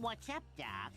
What's up, Doc?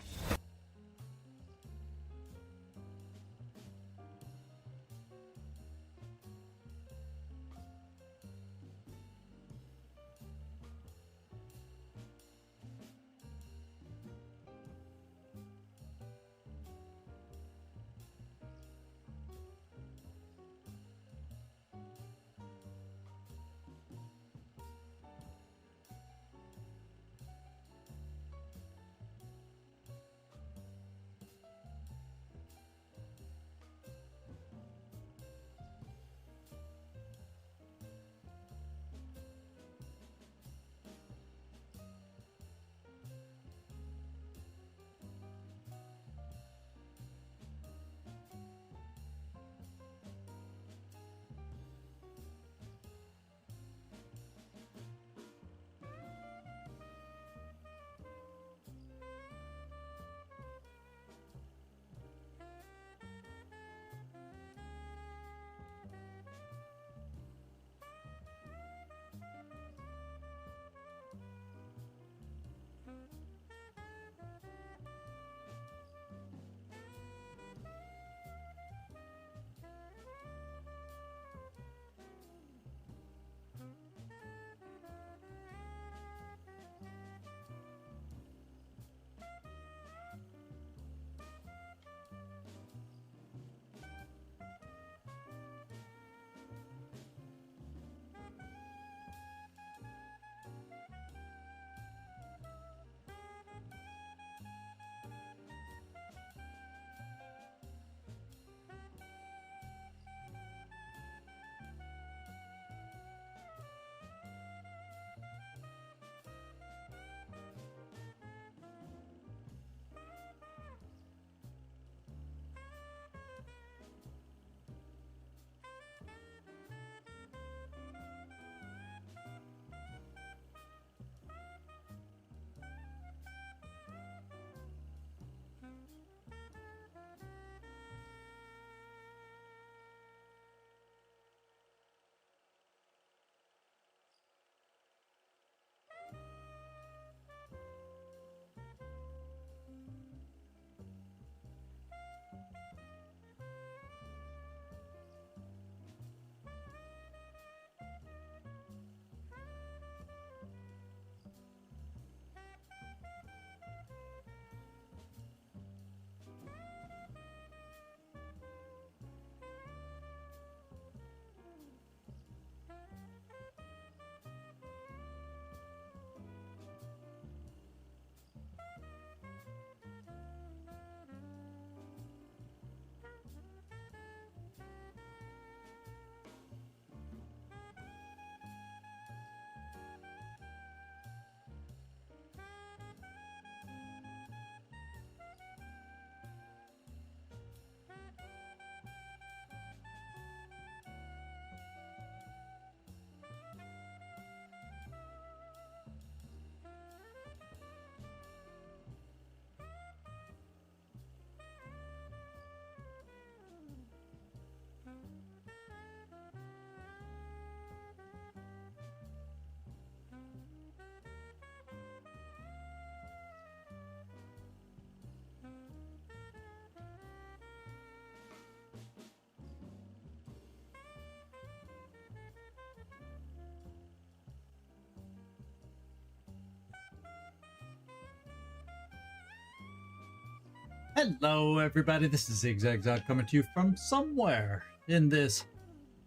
Hello, everybody. This is ZigZagZog coming to you from somewhere in this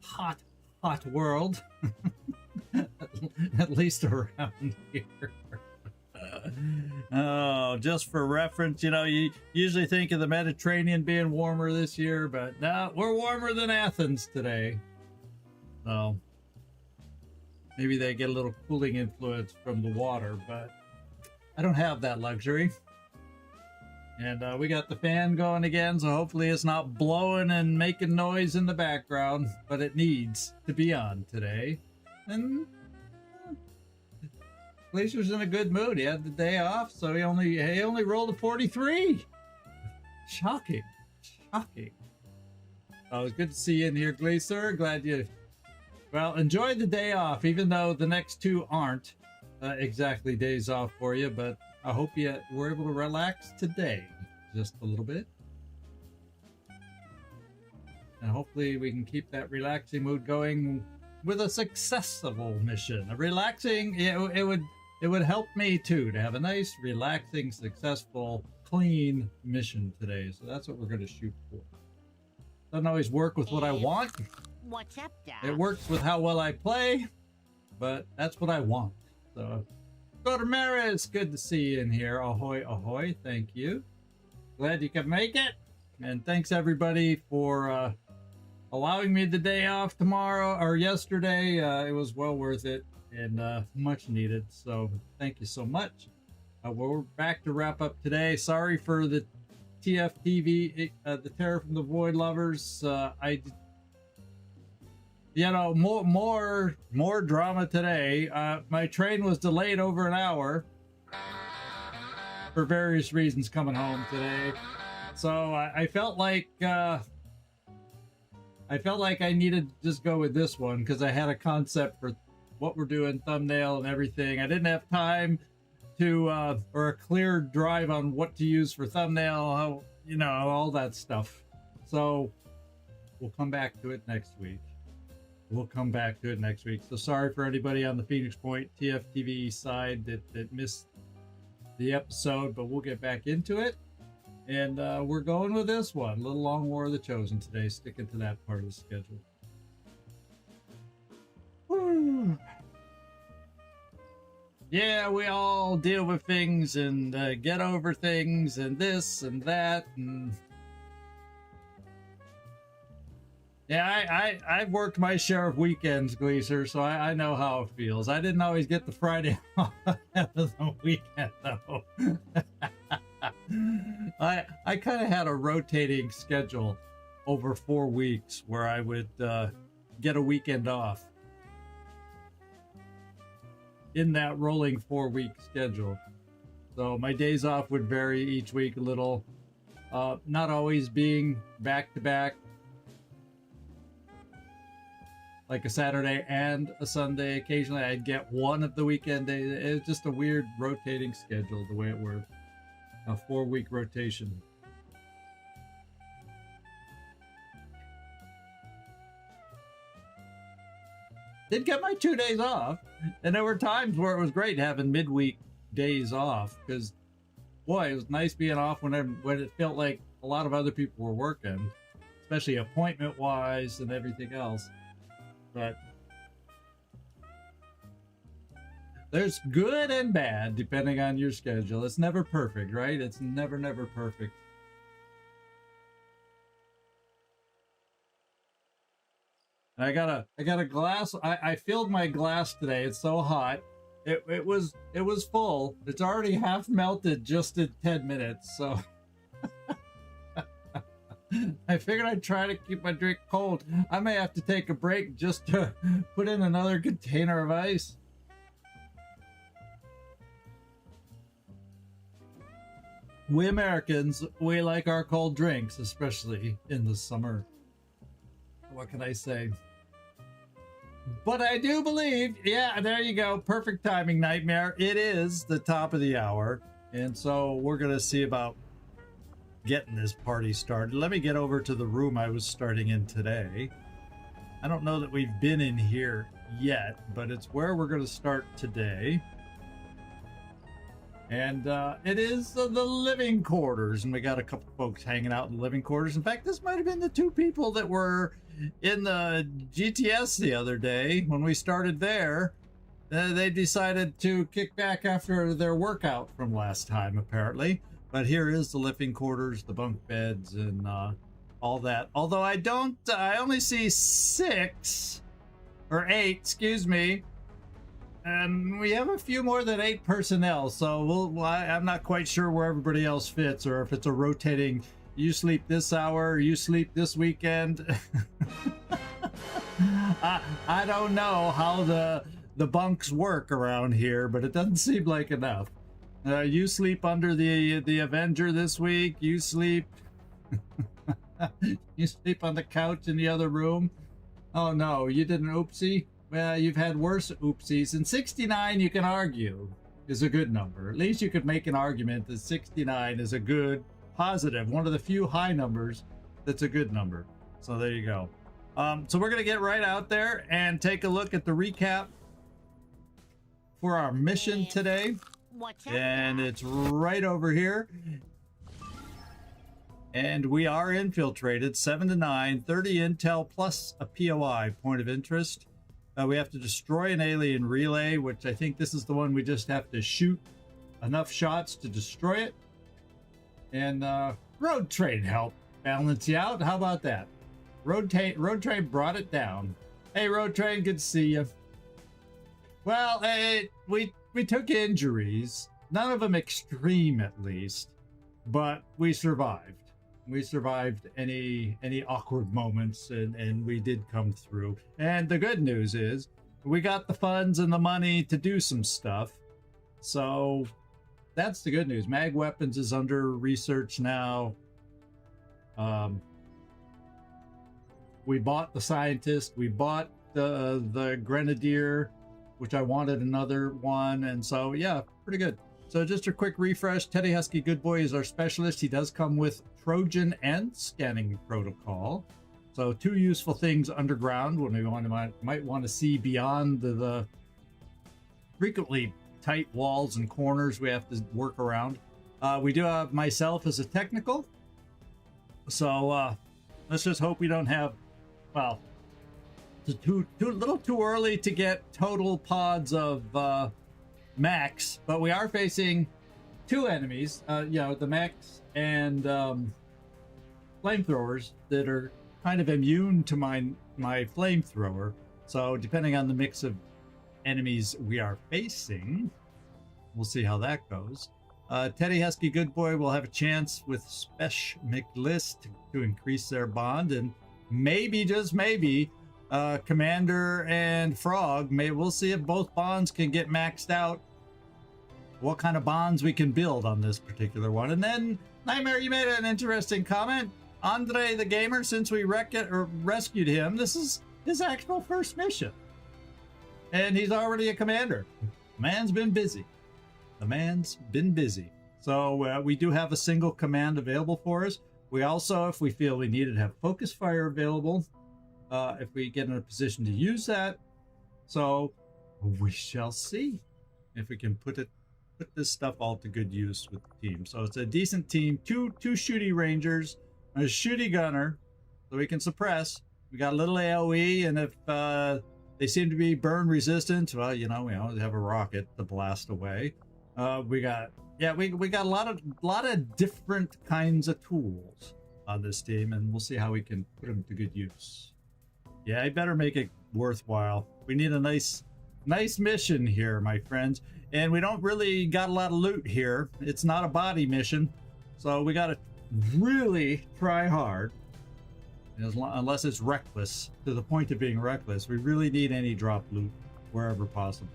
hot, hot world. At least around here. Oh, just for reference, you know, you usually think of the Mediterranean being warmer this year, but no, we're warmer than Athens today. So maybe they get a little cooling influence from the water, but I don't have that luxury. And we got the fan going again, so hopefully it's not blowing and making noise in the background, but it needs to be on today. And Glacier's in a good mood. He had the day off, so he only rolled a 43. Shocking. Shocking. Oh, it was good to see you in here, Glacier. Glad you... Well, enjoy the day off, even though the next two aren't exactly days off for you, but I hope you were able to relax today just a little bit. And hopefully we can keep that relaxing mood going with a successful mission. A relaxing, it would help me too to have a nice, relaxing, successful, clean mission today. So that's what we're going to shoot for. Doesn't always work with what I want. What's up, Doc? It works with how well I play, but that's what I want. So, Dr. Maris, good to see you in here. Ahoy, ahoy. Thank you. Glad you could make it. And thanks everybody for allowing me the day off tomorrow or yesterday. It was well worth it and much needed. So thank you so much. We're back to wrap up today. Sorry for the TFTV, the Terror from the Void lovers. More drama today. My train was delayed over an hour for various reasons coming home today. So I felt like I needed to just go with this one because I had a concept for what we're doing, thumbnail and everything. I didn't have time to or a clear drive on what to use for thumbnail, all that stuff. So we'll come back to it next week. So sorry for anybody on the Phoenix Point TFTV side that missed the episode, but we'll get back into it. And we're going with this one, Little Long War of the Chosen today, sticking to that part of the schedule. Woo. Yeah, we all deal with things and get over things and this and that. And yeah, I've worked my share of weekends, Gleaser, so I know how it feels. I didn't always get the Friday off of the weekend, though. I kind of had a rotating schedule over 4 weeks where I would get a weekend off in that rolling 4-week schedule. So my days off would vary each week a little, not always being back to back, like a Saturday and a Sunday. Occasionally I'd get one of the weekend days. It was just a weird rotating schedule the way it worked. A 4-week rotation. Did get my 2 days off, and there were times where it was great having midweek days off, because boy, it was nice being off when it felt like a lot of other people were working, especially appointment wise and everything else. But there's good and bad depending on your schedule. It's never perfect, right? It's never perfect. I got a glass. I filled my glass today. It's so hot. It was full. It's already half melted just in 10 minutes. So I figured I'd try to keep my drink cold. I may have to take a break just to put in another container of ice. We Americans, we like our cold drinks, especially in the summer. What can I say? But I do believe, yeah, there you go. Perfect timing, Nightmare. It is the top of the hour. And so we're going to see about getting this party started. Let me get over to the room I was starting in today. I don't know that we've been in here yet, but it's where we're going to start today. And it is the living quarters, and we got a couple folks hanging out in the living quarters. In fact, this might have been the 2 people that were in the GTS the other day when we started there. They decided to kick back after their workout from last time, apparently. But here is the living quarters, the bunk beds, and all that. Although I only see 6 or 8, excuse me. And we have a few more than 8 personnel, so I'm not quite sure where everybody else fits, or if it's a rotating, you sleep this hour, you sleep this weekend. I don't know how the bunks work around here, but it doesn't seem like enough. You sleep under the Avenger this week, you sleep you sleep on the couch in the other room. Oh no, you did an oopsie? Well, you've had worse oopsies. In 69, you can argue. is a good number. At least you could make an argument that 69 is a good, positive, one of the few high numbers that's a good number. So there you go. So we're going to get right out there and take a look at the recap for our mission today. And it's right over here. And we are infiltrated, 7 to 9, 30 intel plus a POI, point of interest. We have to destroy an alien relay, which I think this is the one we just have to shoot enough shots to destroy it. And road train helped balance you out. How about that? Road train brought it down. Hey, road train, good to see you. Well, we took injuries, none of them extreme at least, but we survived. We survived any awkward moments, and we did come through. And the good news is we got the funds and the money to do some stuff. So that's the good news. Mag Weapons is under research now. We bought the scientist. We bought the grenadier, which I wanted another one. And so, yeah, pretty good. So just a quick refresh. Teddy Husky Good Boy is our specialist. He does come with Trojan and scanning protocol. So 2 useful things underground when we might want to see beyond the frequently tight walls and corners we have to work around. We do have myself as a technical. So let's just hope we don't have, well, it's a little too early to get total pods of Max, but we are facing 2 enemies, the Max and flamethrowers that are kind of immune to my flamethrower. So depending on the mix of enemies we are facing, we'll see how that goes. Teddy Husky Good Boy will have a chance with Spesh McList to increase their bond, and maybe, just maybe, Commander and Frog, we'll see if both bonds can get maxed out, what kind of bonds we can build on this particular one. And then, Nightmare, you made an interesting comment. Andre the Gamer, since we rescued him, this is his actual first mission. And he's already a commander. The man's been busy. The man's been busy. So we do have a single command available for us. We also, if we feel we need it, have focus fire available. If we get in a position to use that. So we shall see if we can put this stuff all to good use with the team. So it's a decent team. Two shooty rangers, a shooty gunner, so we can suppress. We got a little AoE, and if they seem to be burn resistant, well, we always have a rocket to blast away. We got a lot of different kinds of tools on this team, and we'll see how we can put them to good use. Yeah, I better make it worthwhile. We need a nice mission here, my friends. And we don't really got a lot of loot here. It's not a body mission. So we got to really try hard. Unless it's reckless, to the point of being reckless. We really need any drop loot wherever possible.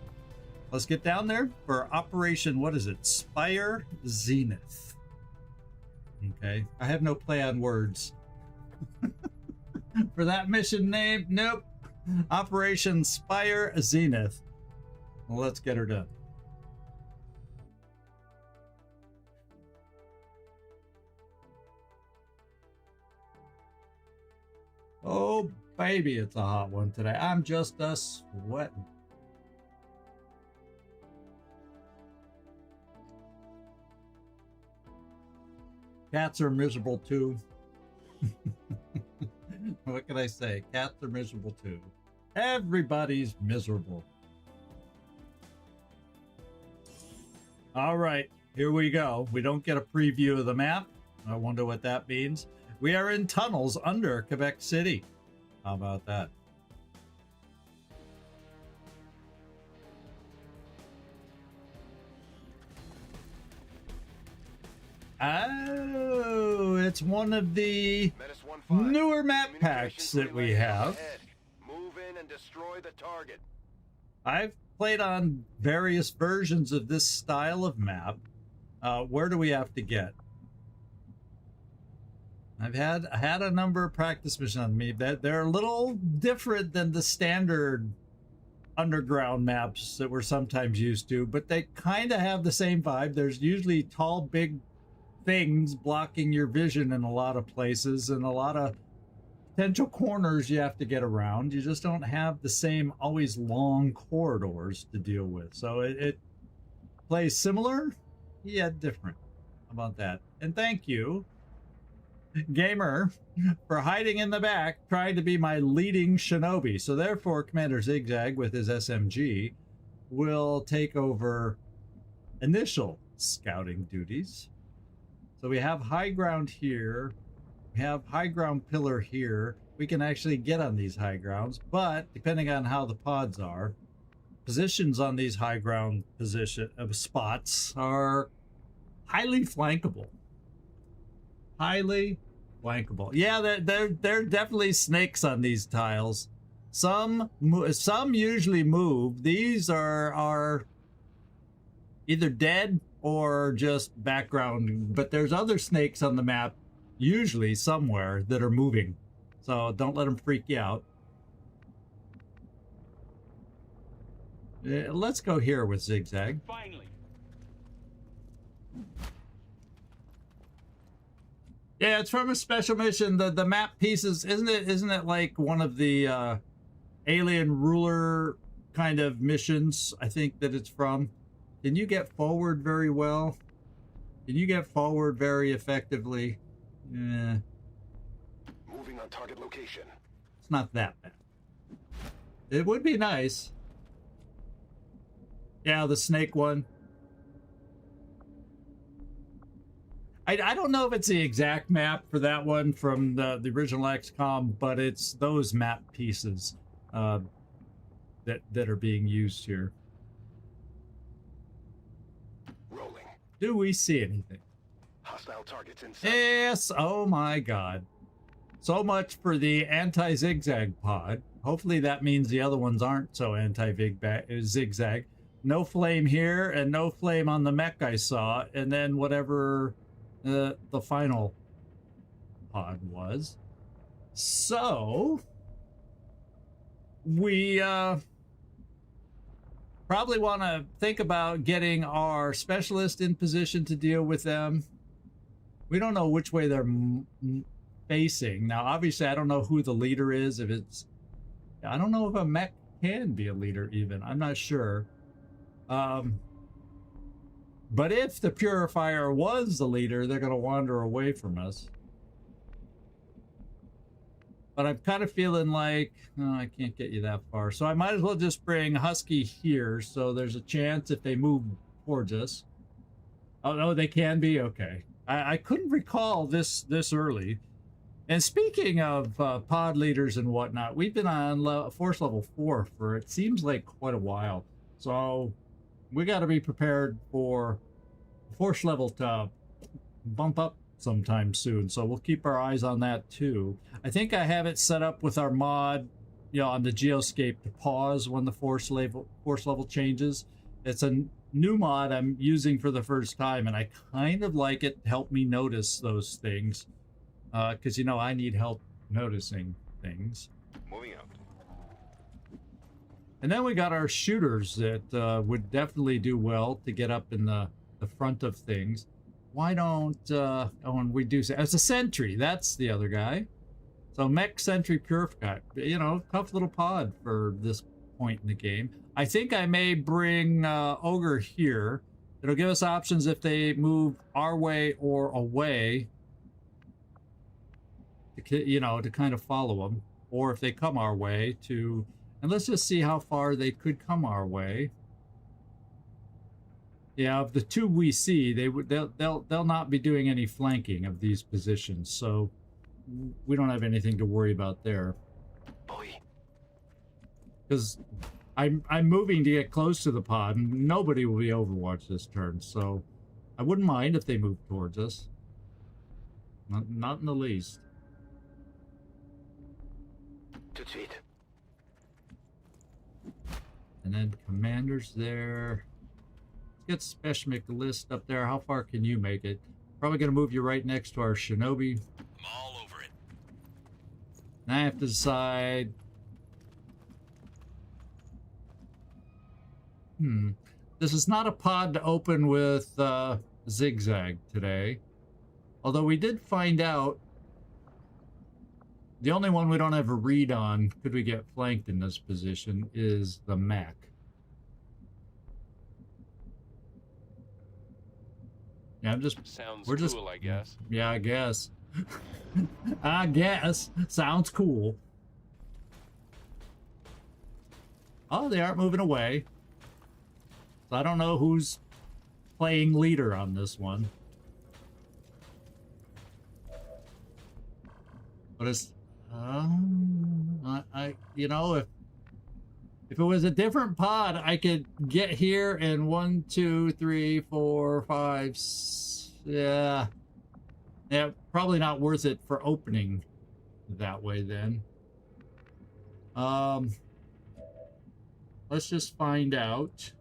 Let's get down there for Operation, what is it? Spire Zenith. Okay. I have no play on words. For that mission name, nope. Operation Spire Zenith. Well, let's get her done. Oh, baby, it's a hot one today. I'm just sweating. Cats are miserable too. What can I say? Cats are miserable too. Everybody's miserable. All right, here we go. We don't get a preview of the map. I wonder what that means. We are in tunnels under Quebec City. How about that? Oh, it's one of the newer map packs that we have. Move in and destroy the target. I've played on various versions of this style of map. Where do we have to get? I've had a number of practice missions on me that they're a little different than the standard underground maps that we're sometimes used to, but they kind of have the same vibe. There's usually tall, big things blocking your vision in a lot of places, and a lot of potential corners you have to get around. You just don't have the same always long corridors to deal with. So it plays similar, yet different. How about that? And thank you, Gamer, for hiding in the back, trying to be my leading shinobi. So therefore, Commander ZigZag with his SMG will take over initial scouting duties. So we have high ground here. We have high ground pillar here. We can actually get on these high grounds, but depending on how the pods are, positions on these high ground spots are highly flankable. Highly flankable. Yeah, they're definitely snakes on these tiles. Some usually move. These are either dead or just background, but there's other snakes on the map usually somewhere that are moving. So don't let them freak you out. Let's go here with ZigZag. Finally. Yeah, it's from a special mission. The map pieces, isn't it like one of the alien ruler kind of missions? I think that it's from. Can you get forward very well? Can you get forward very effectively? Yeah. Moving on target location. It's not that bad. It would be nice. Yeah, the snake one. I don't know if it's the exact map for that one from the original XCOM, but it's those map pieces that are being used here. Rolling. Do we see anything? Hostile targets in sight. Yes. Oh my God. So much for the anti-zigzag pod. Hopefully that means the other ones aren't so anti-zigzag. No flame here and no flame on the mech I saw, and then whatever the final pod was. So we probably want to think about getting our specialist in position to deal with them. We don't know which way they're facing. Now, obviously, I don't know who the leader is. If it's, I don't know if a mech can be a leader even. I'm not sure. But if the Purifier was the leader, they're going to wander away from us. But I'm kind of feeling like, oh, I can't get you that far. So I might as well just bring Husky here. So there's a chance if they move towards us. Oh, no, they can be? Okay. I couldn't recall this early. And speaking of pod leaders and whatnot, we've been on Force Level 4 for, it seems like, quite a while. So we got to be prepared for Force level to bump up sometime soon. So we'll keep our eyes on that too. I think I have it set up with our mod, you know, on the geoscape to pause when the force level changes. It's a new mod I'm using for the first time, and I kind of like it to help me notice those things. Because, you know, I need help noticing things. Moving out. And then we got our shooters that would definitely do well to get up in the front of things. Why don't, oh, and we do say, as a sentry, that's the other guy. So mech sentry purifier, you know, tough little pod for this point in the game. I think I may bring Ogre here. It'll give us options if they move our way or away, you know, to kind of follow them, or if they come our way to, and let's just see how far they could come our way. Yeah, of the two we see, they'll not be doing any flanking of these positions, so we don't have anything to worry about there. Boy. Because I'm moving to get close to the pod, and nobody will be Overwatch this turn, so I wouldn't mind if they move towards us. Not in the least. To cheat. And then commanders there. Let's get special make the list up there. How far can you make it? Probably going to move you right next to our shinobi. I'm all over it. And I have to decide. This is not a pod to open with ZigZag today. Although we did find out the only one we don't have a read on, could we get flanked in this position, is the mech. Yeah, Sounds we're cool, just, I guess. Yeah, I guess. I guess. Sounds cool. Oh, they aren't moving away. So I don't know who's playing leader on this one. But it's, you know, if it was a different pod, I could get here in 1, 2, 3, 4, 5, yeah, probably not worth it for opening that way then. Let's just find out.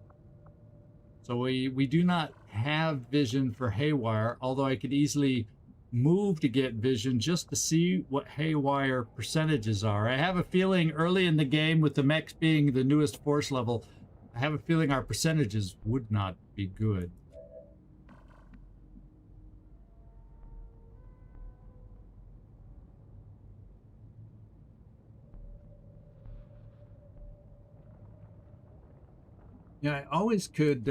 So we do not have vision for Haywire, although I could easily move to get vision just to see what Haywire percentages are. I have a feeling early in the game, with the mechs being the newest force level, I have a feeling our percentages would not be good. Yeah, I always could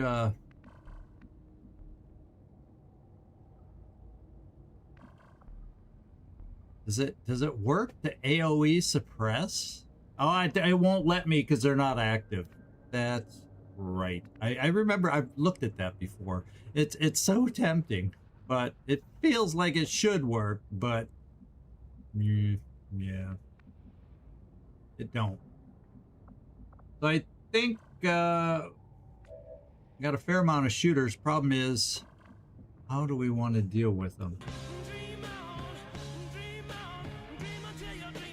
Does it work to AoE suppress? Oh, it won't let me because they're not active. That's right. I remember I've looked at that before. It's so tempting, but it feels like it should work, but yeah, it don't. So I think got a fair amount of shooters. Problem is, how do we want to deal with them?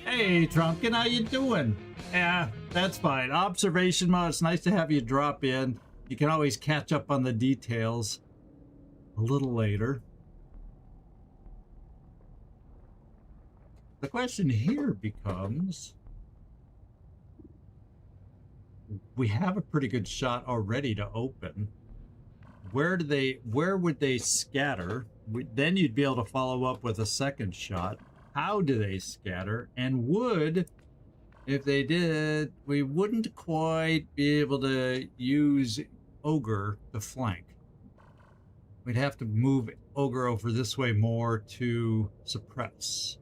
Hey, Trumpkin, how you doing? Yeah, that's fine. Observation mode, it's nice to have you drop in. You can always catch up on the details a little later. The question here becomes, we have a pretty good shot already to open. Where would they scatter? Then you'd be able to follow up with a second shot. How do they scatter? And if they did, we wouldn't quite be able to use Ogre to flank. We'd have to move Ogre over this way more to suppress.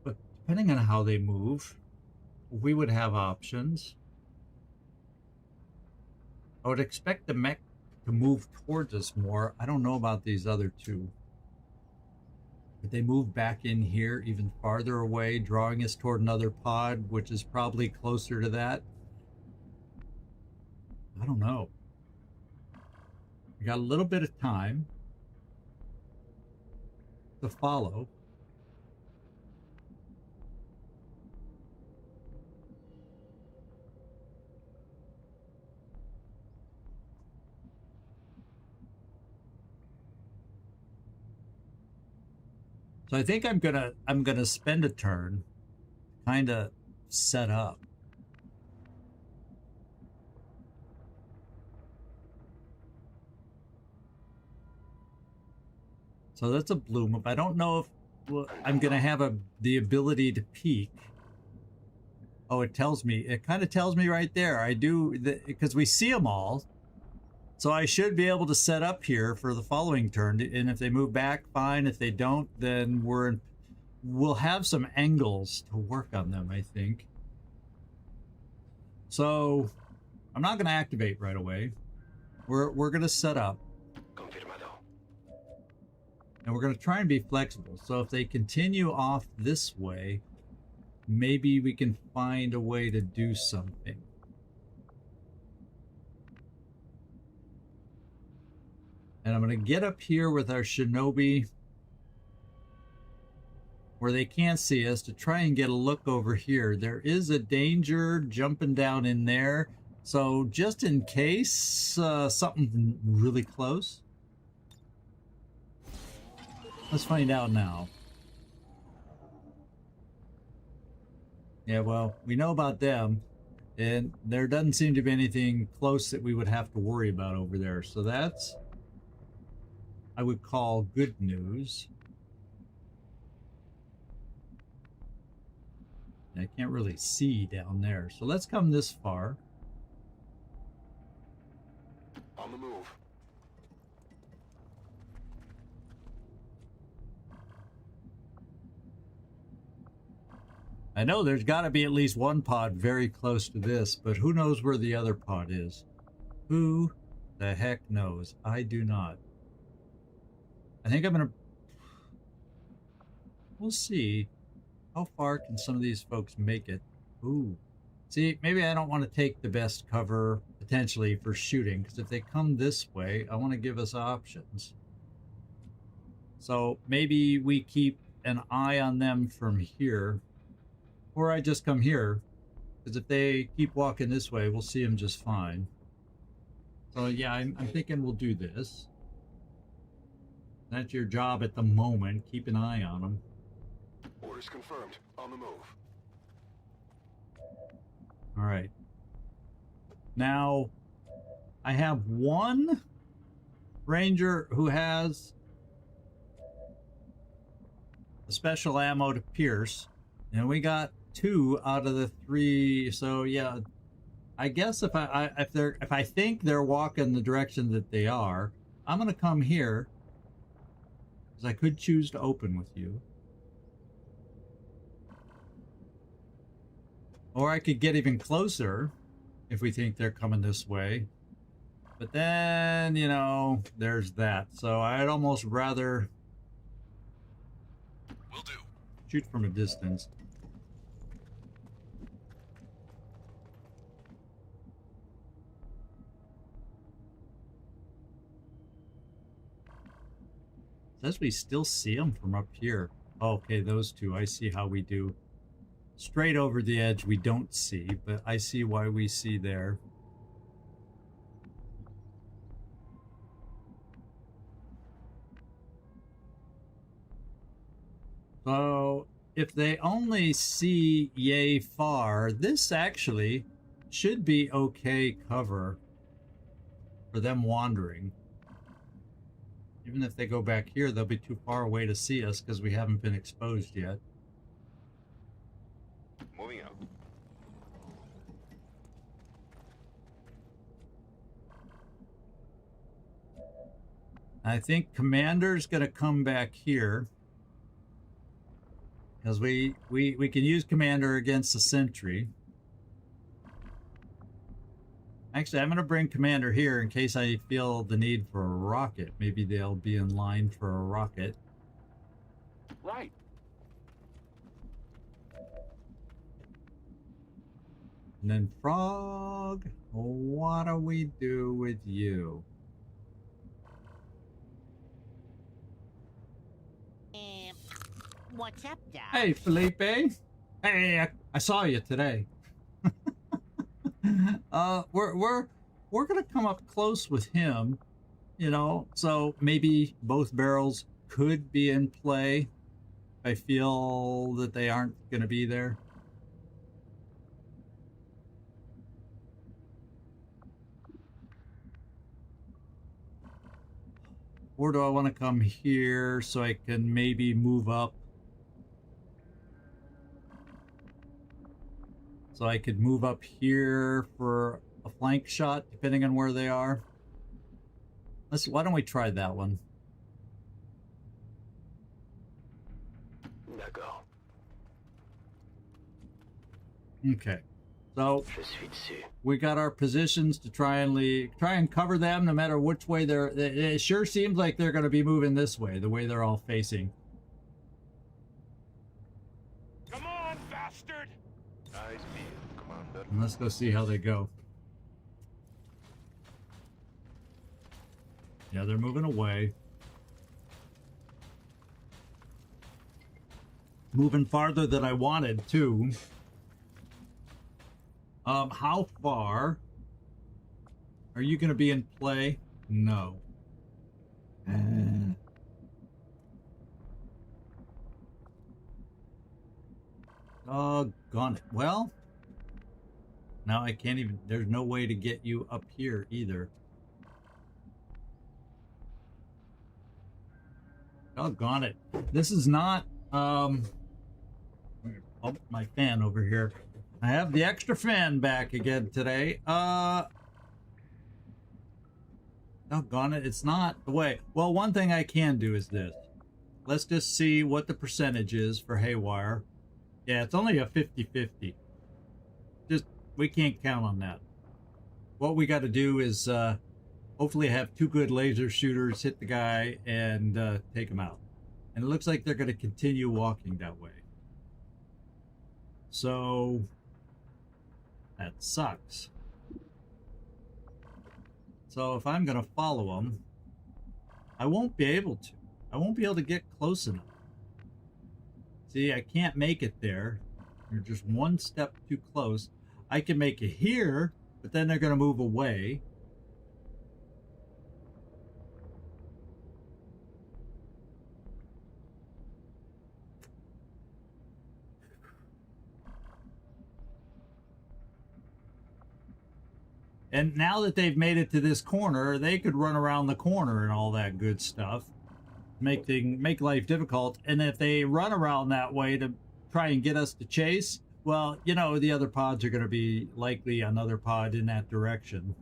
But depending on how they move, we would have options. I would expect the mech to move towards us more. I don't know about these other two. But they move back in here even farther away, drawing us toward another pod, which is probably closer to that. I don't know. We got a little bit of time to follow. So I think I'm gonna spend a turn, kind of set up. So that's a bloom up. I don't know if I'm gonna have the ability to peek. Oh, it tells me. It kind of tells me right there. I do, because we see them all. So I should be able to set up here for the following turn, and if they move back, fine. If they don't, then we'll have some angles to work on them, I think. So I'm not going to activate right away. We're going to set up, Confirmado. and we're going to try and be flexible. So if they continue off this way, maybe we can find a way to do something. And I'm going to get up here with our Shinobi where they can't see us to try and get a look over here. There is a danger jumping down in there. So just in case something really close. Let's find out now. Yeah, well, we know about them. And there doesn't seem to be anything close that we would have to worry about over there. So that's, I would call good news. I can't really see down there. So let's come this far. On the move. I know there's got to be at least one pod very close to this, but who knows where the other pod is? Who the heck knows? I do not. I think I'm gonna... We'll see. How far can some of these folks make it? Ooh. See, maybe I don't want to take the best cover, potentially, for shooting, because if they come this way, I want to give us options. So maybe we keep an eye on them from here. Or I just come here, because if they keep walking this way, we'll see them just fine. So yeah, I'm thinking we'll do this. That's your job at the moment. Keep an eye on them. Orders confirmed. On the move. All right. Now, I have one ranger who has the special ammo to pierce, and we got 2 out of the 3. So yeah, I guess if I think they're walking the direction that they are, I'm gonna come here, because I could choose to open with you, or I could get even closer if we think they're coming this way. But then, you know, there's that. So I'd almost rather Will do. shoot from a distance. Says we still see them from up here. Oh, okay, those 2. I see how we do. Straight over the edge we don't see, but I see why we see there. So if they only see yay far, this actually should be okay cover for them wandering. Even if they go back here, they'll be too far away to see us because we haven't been exposed yet. Moving out. I think Commander's going to come back here, because we can use Commander against the sentry. Actually, I'm going to bring Commander here in case I feel the need for a rocket. Maybe they'll be in line for a rocket. Right. And then Frog, what do we do with you? What's up, Doc? Hey, Felipe. Hey, I saw you today. We're gonna come up close with him, you know, so maybe both barrels could be in play. I feel that they aren't gonna be there. Or do I want to come here so I can maybe move up? So I could move up here for a flank shot, depending on where they are. Why don't we try that one? Now go. Okay. So Je suis dessus. we got our positions to try and cover them no matter which way they're. It sure seems like they're going to be moving this way, the way they're all facing. Come on, bastard! Eyes peeled, Commander. And let's go see how they go. Yeah, they're moving away. Moving farther than I wanted, too. How far are you going to be in play? No. Doggone it. Well, Now I can't even, there's no way to get you up here either. Doggone it. This is not, oh, my fan over here. I have the extra fan back again today. Doggone it, it's not the way. Well, one thing I can do is this. Let's just see what the percentage is for haywire. Yeah, it's only a 50-50. Just, we can't count on that. What we got to do is hopefully have 2 good laser shooters hit the guy and take him out. And it looks like they're going to continue walking that way. So, that sucks. So if I'm going to follow them, I won't be able to. I won't be able to get close enough. See, I can't make it there. You're just one step too close. I can make it here, but then they're going to move away. And now that they've made it to this corner, they could run around the corner and all that good stuff. Make life difficult. And if they run around that way to try and get us to chase, well, you know, the other pods are going to be likely another pod in that direction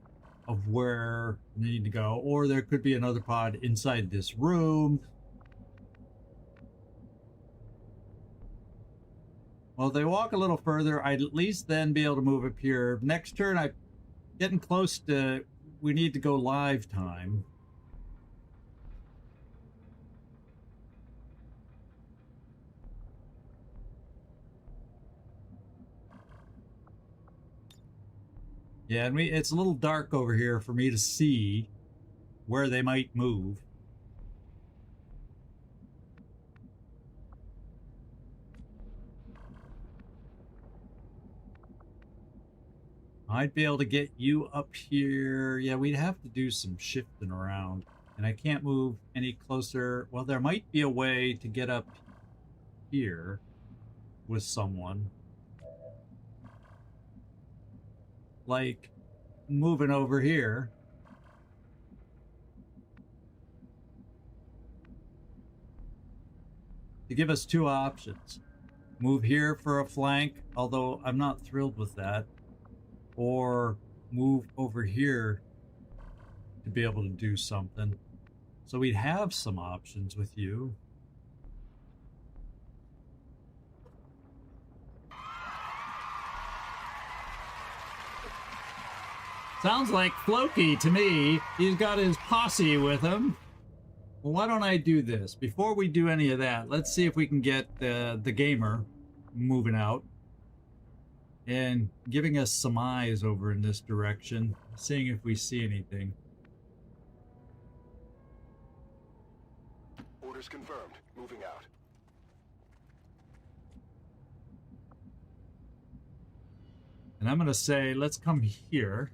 of where they need to go. Or there could be another pod inside this room. Well, if they walk a little further, I'd at least then be able to move up here. Next turn, I'm getting close to, we need to go live time. Yeah, and it's a little dark over here for me to see where they might move. I'd be able to get you up here. Yeah, we'd have to do some shifting around. And I can't move any closer. Well, there might be a way to get up here with someone. Like moving over here. To give us 2 options. Move here for a flank, although I'm not thrilled with that. Or move over here to be able to do something. So we'd have some options with you. Sounds like Floki to me. He's got his posse with him. Well, why don't I do this? Before we do any of that, let's see if we can get the gamer moving out. And giving us some eyes over in this direction, seeing if we see anything. Orders confirmed. Moving out. And I'm going to say, let's come here.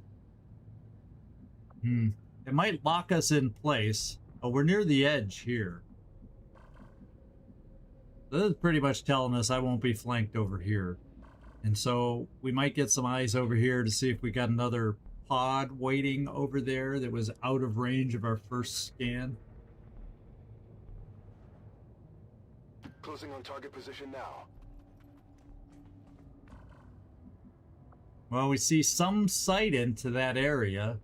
It might lock us in place. Oh, we're near the edge here. This is pretty much telling us I won't be flanked over here. And so we might get some eyes over here to see if we got another pod waiting over there that was out of range of our first scan. Closing on target position now. Well, we see some sight into that area.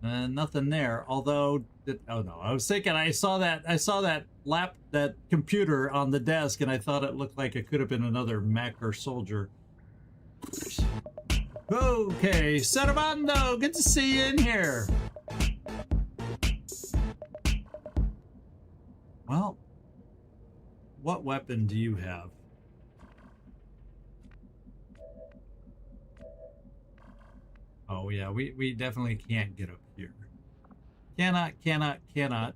Nothing there. Although, oh no, I was thinking I saw that computer on the desk, and I thought it looked like it could have been another mech or soldier. Okay, Servando, good to see you in here. Well, what weapon do you have? Oh yeah, we definitely can't get up here. Cannot.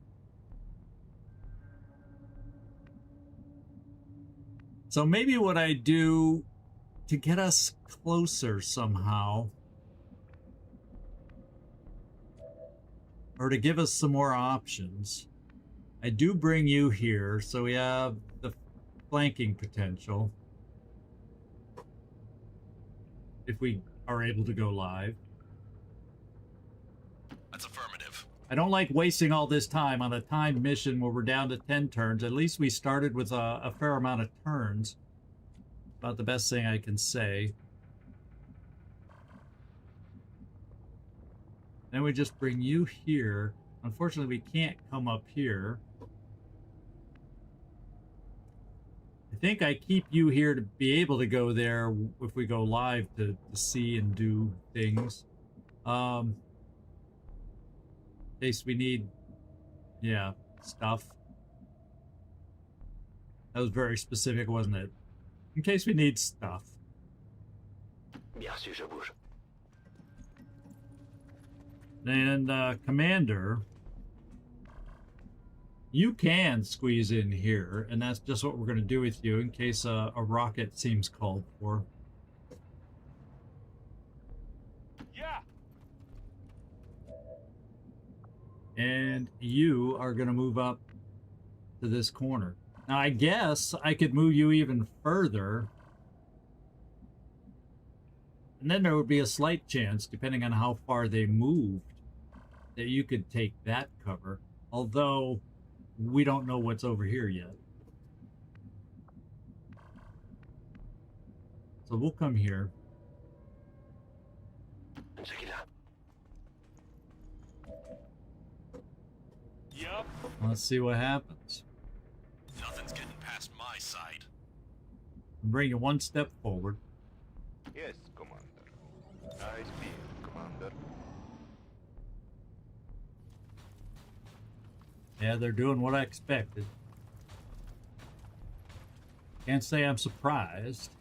So maybe what I do to get us closer somehow, or to give us some more options, I do bring you here, so we have the flanking potential. If we are able to go live. That's affirmative. I don't like wasting all this time on a timed mission where we're down to 10 turns. At least we started with a fair amount of turns. About the best thing I can say. Then we just bring you here. Unfortunately, we can't come up here. I think I keep you here to be able to go there if we go live to see and do things. In case we need, yeah, stuff. That was very specific, wasn't it? In case we need stuff. Bien sûr, je bouge. And Commander, you can squeeze in here, and that's just what we're going to do with you in case a rocket seems called for. Yeah. And you are going to move up to this corner. Now, I guess I could move you even further. And then there would be a slight chance, depending on how far they moved, that you could take that cover. Although, we don't know what's over here yet. So we'll come here. Yup. Let's see what happens. Nothing's getting past my side. Bring you one step forward. Yes, Commander. I speak, Commander. Yeah, they're doing what I expected. Can't say I'm surprised.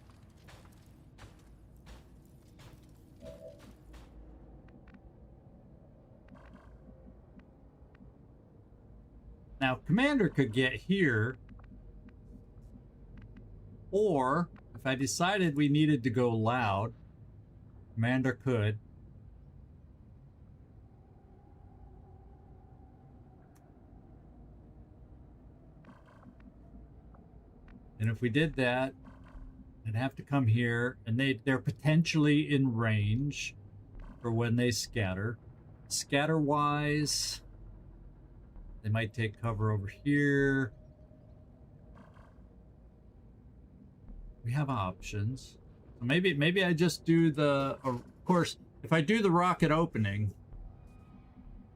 Now, Commander could get here, or if I decided we needed to go loud, Commander could. And if we did that, I'd have to come here, and they're potentially in range for when they scatter. Scatter-wise, they might take cover over here. We have options. So maybe I just do the... Of course, if I do the rocket opening,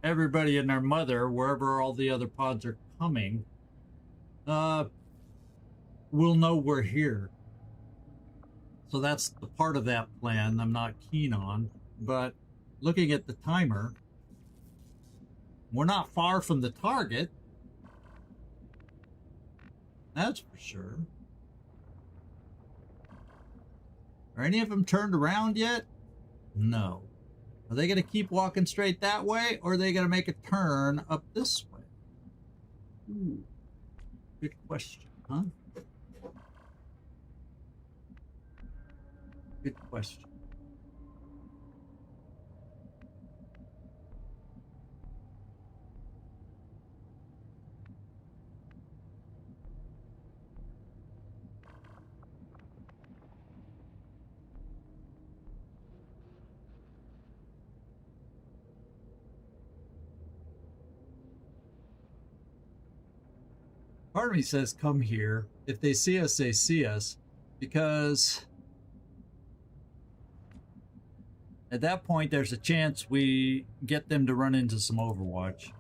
everybody and their mother, wherever all the other pods are coming, will know we're here. So that's the part of that plan I'm not keen on. But looking at the timer, we're not far from the target. That's for sure. Are any of them turned around yet? No. Are they going to keep walking straight that way, or are they going to make a turn up this way? Ooh. Good question, huh? Good question. Part of me says come here. If they see us, they see us. Because at that point, there's a chance we get them to run into some Overwatch.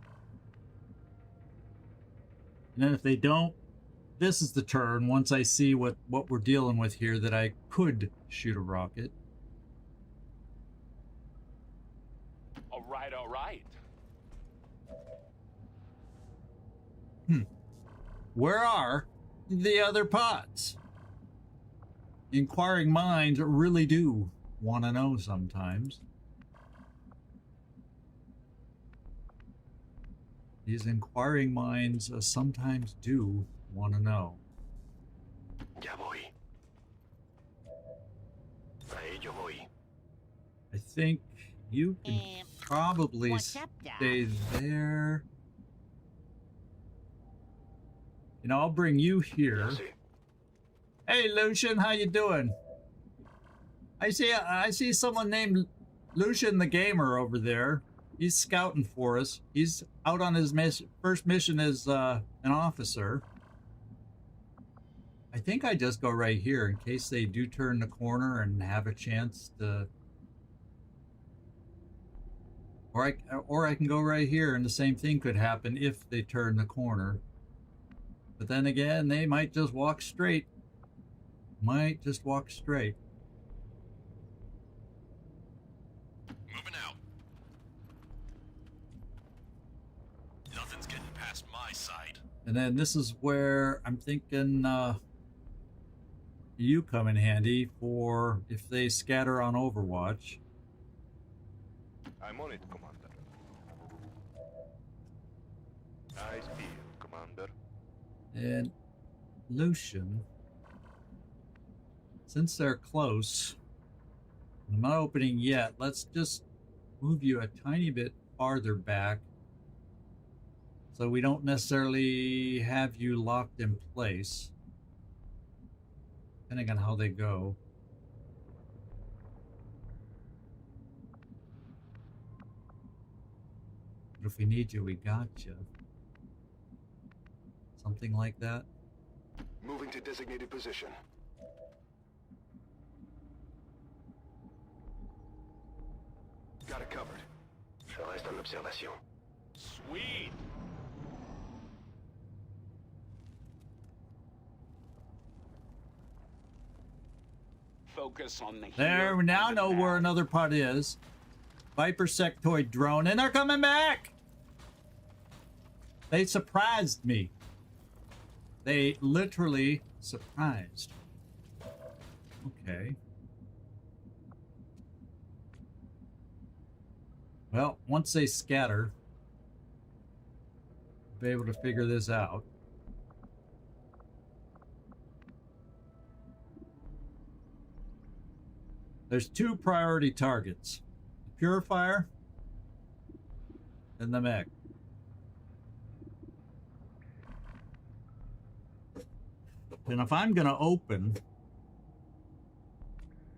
And then if they don't, this is the turn, once I see what we're dealing with here, that I could shoot a rocket. All right, all right. Where are the other pods? Inquiring minds really do want to know sometimes. These inquiring minds sometimes do want to know. Ya voy. A ello voy. I think you can probably what's up, Doc? stay there. You know, I'll bring you here. Bien sûr. Hey, Lucian, how you doing? I see someone named Lucian the Gamer over there. He's scouting for us. He's out on his first mission as an officer. I think I just go right here in case they do turn the corner and have a chance to... Or I can go right here and the same thing could happen if they turn the corner. But then again, they might just walk straight. Might just walk straight. Moving out. Nothing's getting past my side. And then this is where I'm thinking you come in handy for if they scatter on Overwatch. I'm on it, Commander. I speak, Commander. And Lucian, since they're close, I'm not opening yet. Let's just move you a tiny bit farther back so we don't necessarily have you locked in place, depending on how they go. But if we need you, we got you. Something like that. Moving to designated position. Got it covered. Je reste en observation. Sweet. Focus on the There, here we now and know the where now. another part is. Viper sectoid drone, and they're coming back! They surprised me. They literally surprised. Okay. Well, once they scatter, we'll be able to figure this out. There's two priority targets. The Purifier and the mech. And if I'm going to open,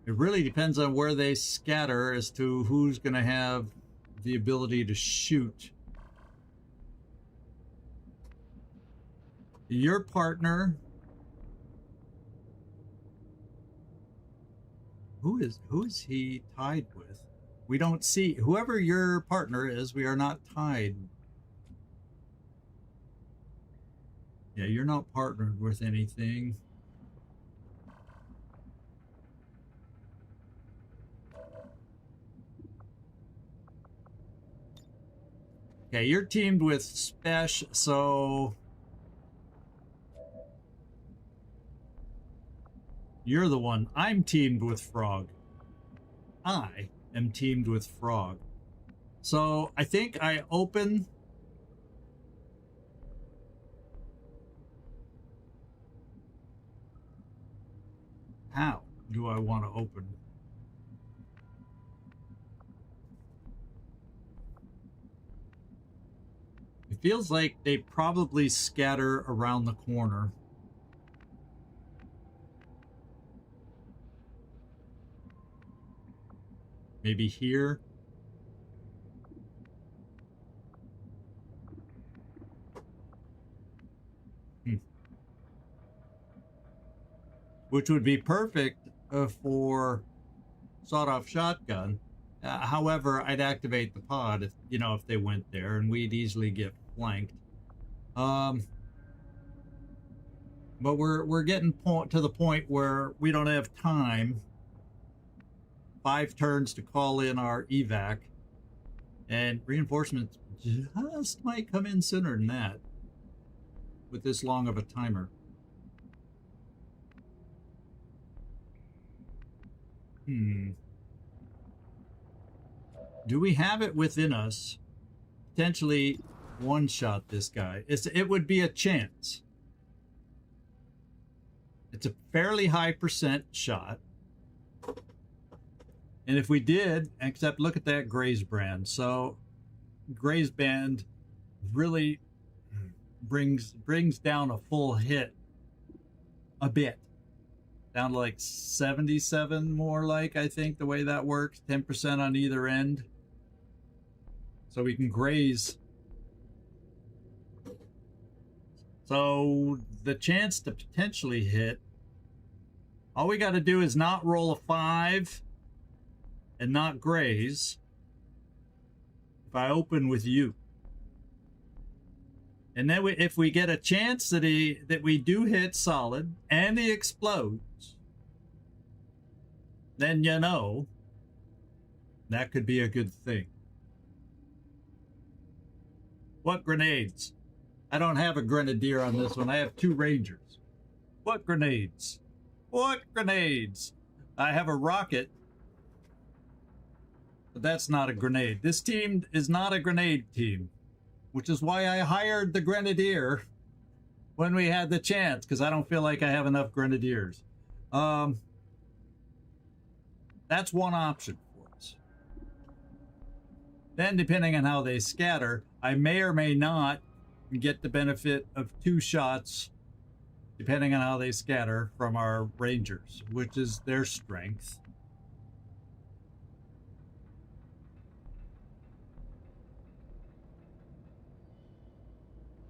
it really depends on where they scatter as to who's going to have the ability to shoot. Your partner... Who is he tied with? We don't see. Whoever your partner is, we are not tied. Yeah, you're not partnered with anything. Okay, you're teamed with Spesh, so... You're the one. I'm teamed with Frog. I am teamed with Frog. So I think I open... How do I want to open? It feels like they probably scatter around the corner. Maybe here. Which would be perfect for sawed-off shotgun. However, I'd activate the pod if, you know, if they went there, and we'd easily get flanked. But we're getting to the point where we don't have time. 5 turns to call in our evac, and reinforcements just might come in sooner than that with this long of a timer. Do we have it within us potentially one-shot this guy? It would be a chance. It's a fairly high % shot. And if we did, except look at that Graze brand. So Graze band really brings down a full hit a bit. Down to like 77 more like, I think, the way that works. 10% on either end. So we can graze. So the chance to potentially hit, all we got to do is not roll a 5 and not graze. If I open with you. And then if we get a chance that we do hit solid and he explodes, then you know that could be a good thing. What grenades? I don't have a grenadier on this one. I have 2 rangers. What grenades? What grenades? I have a rocket, but that's not a grenade. This team is not a grenade team, which is why I hired the grenadier when we had the chance, because I don't feel like I have enough grenadiers. That's one option for us. Then, depending on how they scatter, I may or may not get the benefit of 2 shots, depending on how they scatter, from our rangers, which is their strength.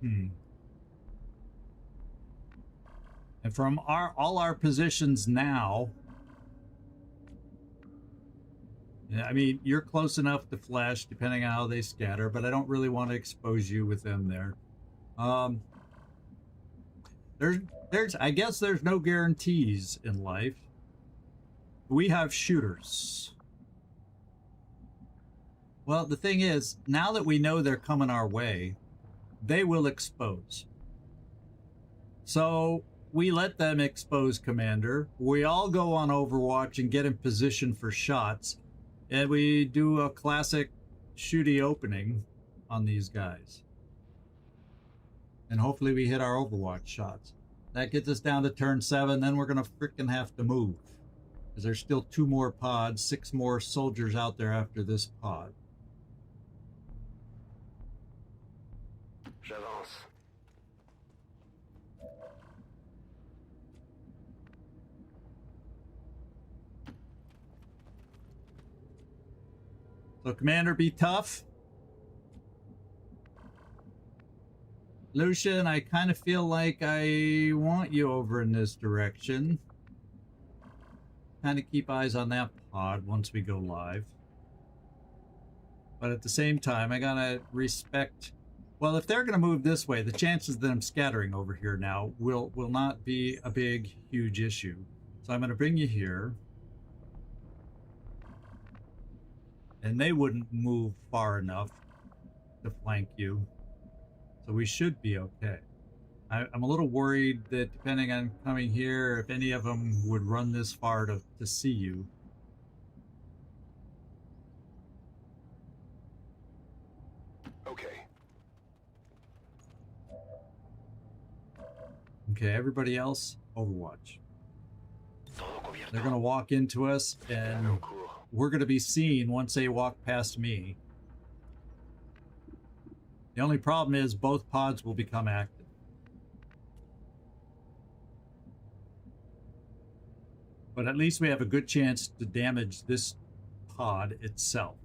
And from all our positions now, I mean, you're close enough to flesh, depending on how they scatter, but I don't really want to expose you with them there. I guess there's no guarantees in life. We have shooters. Well, the thing is, now that we know they're coming our way, they will expose. So we let them expose Commander. We all go on Overwatch and get in position for shots. And we do a classic shooty opening on these guys. And hopefully we hit our Overwatch shots. That gets us down to turn 7. Then we're going to freaking have to move. Because there's still 2 more pods, 6 more soldiers out there after this pod. J'avance. So, Commander, be tough. Lucian, I kind of feel like I want you over in this direction. Kind of keep eyes on that pod once we go live. But at the same time, I gotta respect... Well, if they're gonna move this way, the chances that I'm scattering over here now will not be a big, huge issue. So I'm gonna bring you here. And they wouldn't move far enough to flank you. So we should be okay. I'm a little worried that depending on coming here, if any of them would run this far to see you. Okay. Okay, everybody else, Overwatch. They're going to walk into us, and we're going to be seen once they walk past me. The only problem is both pods will become active. But at least we have a good chance to damage this pod itself.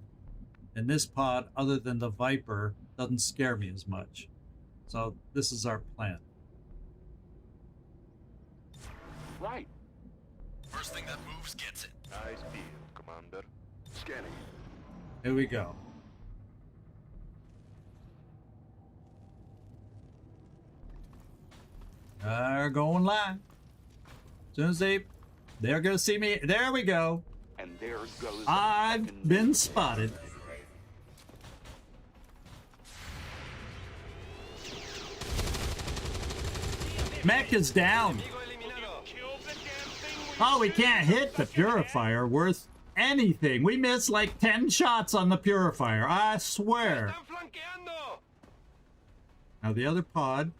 And this pod, other than the Viper, doesn't scare me as much. So this is our plan. Right. First thing that moves gets it. Eyes peeled, Commander. Scanning. Here we go. They're going live. As soon as they're gonna see me. There we go. And there goes. I've been spotted. Mech is down. Oh, we can't hit the purifier worth anything. We missed like 10 shots on the purifier. I swear. Now the other pod.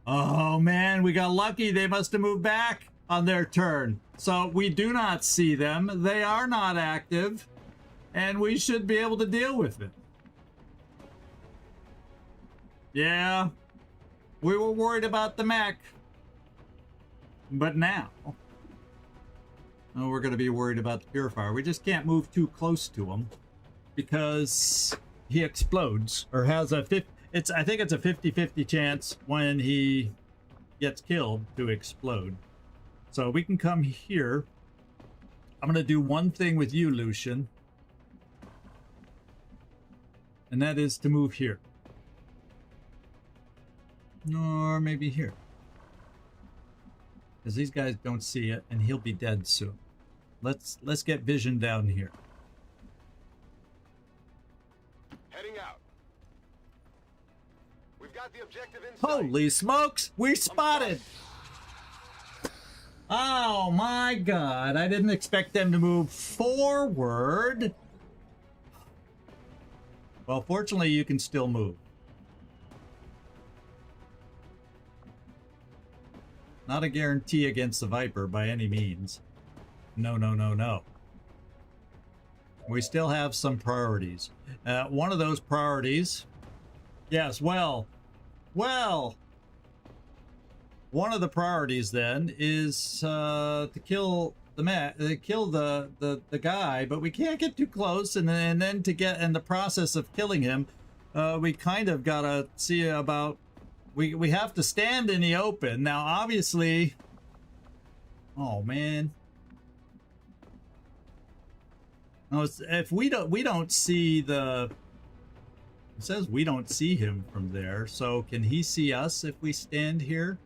Oh man, we got lucky. They must have moved back on their turn. So we do not see them. They are not active. And we should be able to deal with it. Yeah. We were worried about the mech. But now, Oh, we're going to be worried about the purifier. We just can't move too close to him because he explodes or has a I think it's a 50-50 chance when he gets killed to explode. So we can come here. I'm going to do one thing with you, Lucian. And that is to move here. Or maybe here. Because these guys don't see it, and he'll be dead soon. Let's get vision down here. Heading out. We've got the objective in sight. Holy smokes! We spotted! Oh my god, I didn't expect them to move forward. Well, fortunately, you can still move. Not a guarantee against the Viper by any means. No, no, no, no. We still have some priorities. One of those priorities... Yes, well... One of the priorities then is to kill the guy, but we can't get too close, and then to get in the process of killing him, we kind of gotta see about we have to stand in the open. Now obviously, oh man, no, if we don't see the, it says we don't see him from there, so can he see us if we stand here?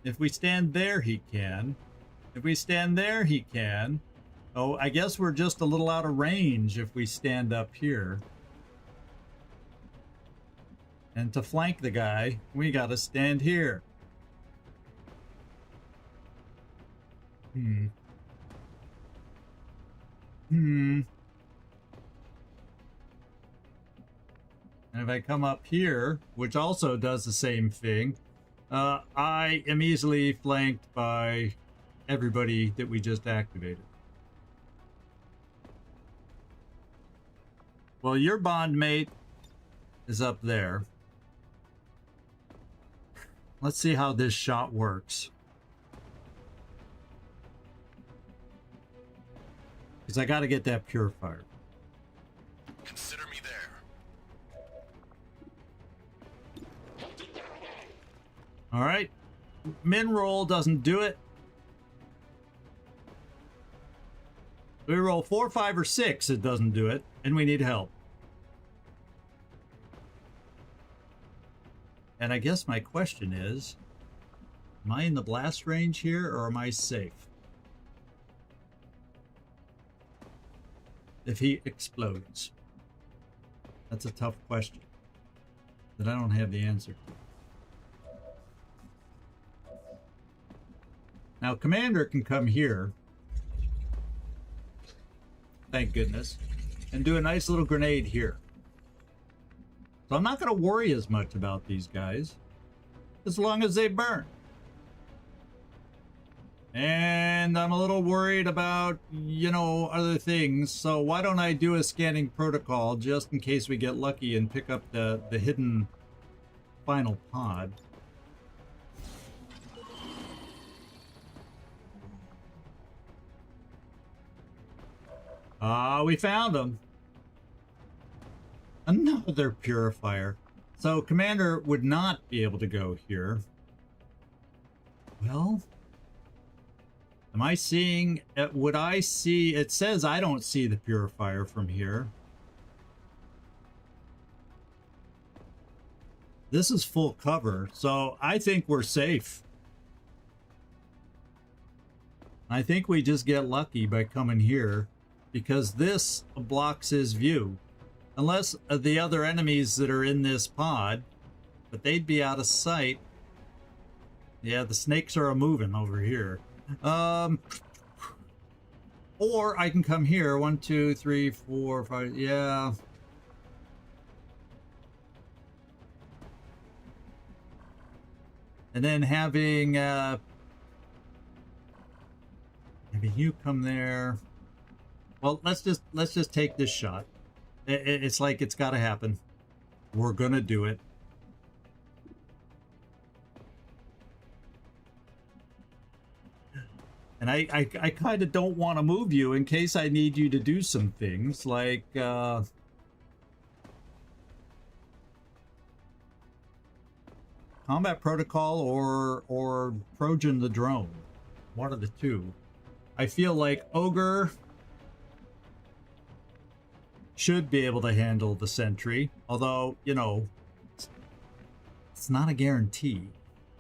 If we stand there, he can. If we stand there, he can. Oh, I guess we're just a little out of range if we stand up here. And to flank the guy, we gotta stand here. And if I come up here, which also does the same thing, I am easily flanked by everybody that we just activated. Well, your bond mate is up there. Let's see how this shot works. Because I got to get that purifier. Consider me there. All right. Min roll doesn't do it. We roll 4, 5, or 6, it doesn't do it, and we need help. And I guess my question is, am I in the blast range here, or am I safe? If he explodes. That's a tough question that I don't have the answer to. Now, Commander can come here, thank goodness, and do a nice little grenade here. So I'm not going to worry as much about these guys, as long as they burn. And I'm a little worried about, you know, other things, so why don't I do a scanning protocol just in case we get lucky and pick up the hidden final pod. We found him. Another purifier. So Commander would not be able to go here. Well, am I seeing, would I see, it says I don't see the purifier from here. This is full cover, so I think we're safe. I think we just get lucky by coming here, because this blocks his view. Unless the other enemies that are in this pod, but they'd be out of sight. Yeah, the snakes are moving over here. Or I can come here. 1, 2, 3, 4, 5. Yeah. And then having you come there. Well, let's just take this shot. It's like it's got to happen. We're gonna do it. And I kind of don't want to move you in case I need you to do some things like combat protocol or Trojan the drone. One of the two. I feel like Ogre should be able to handle the sentry, although, you know, it's not a guarantee.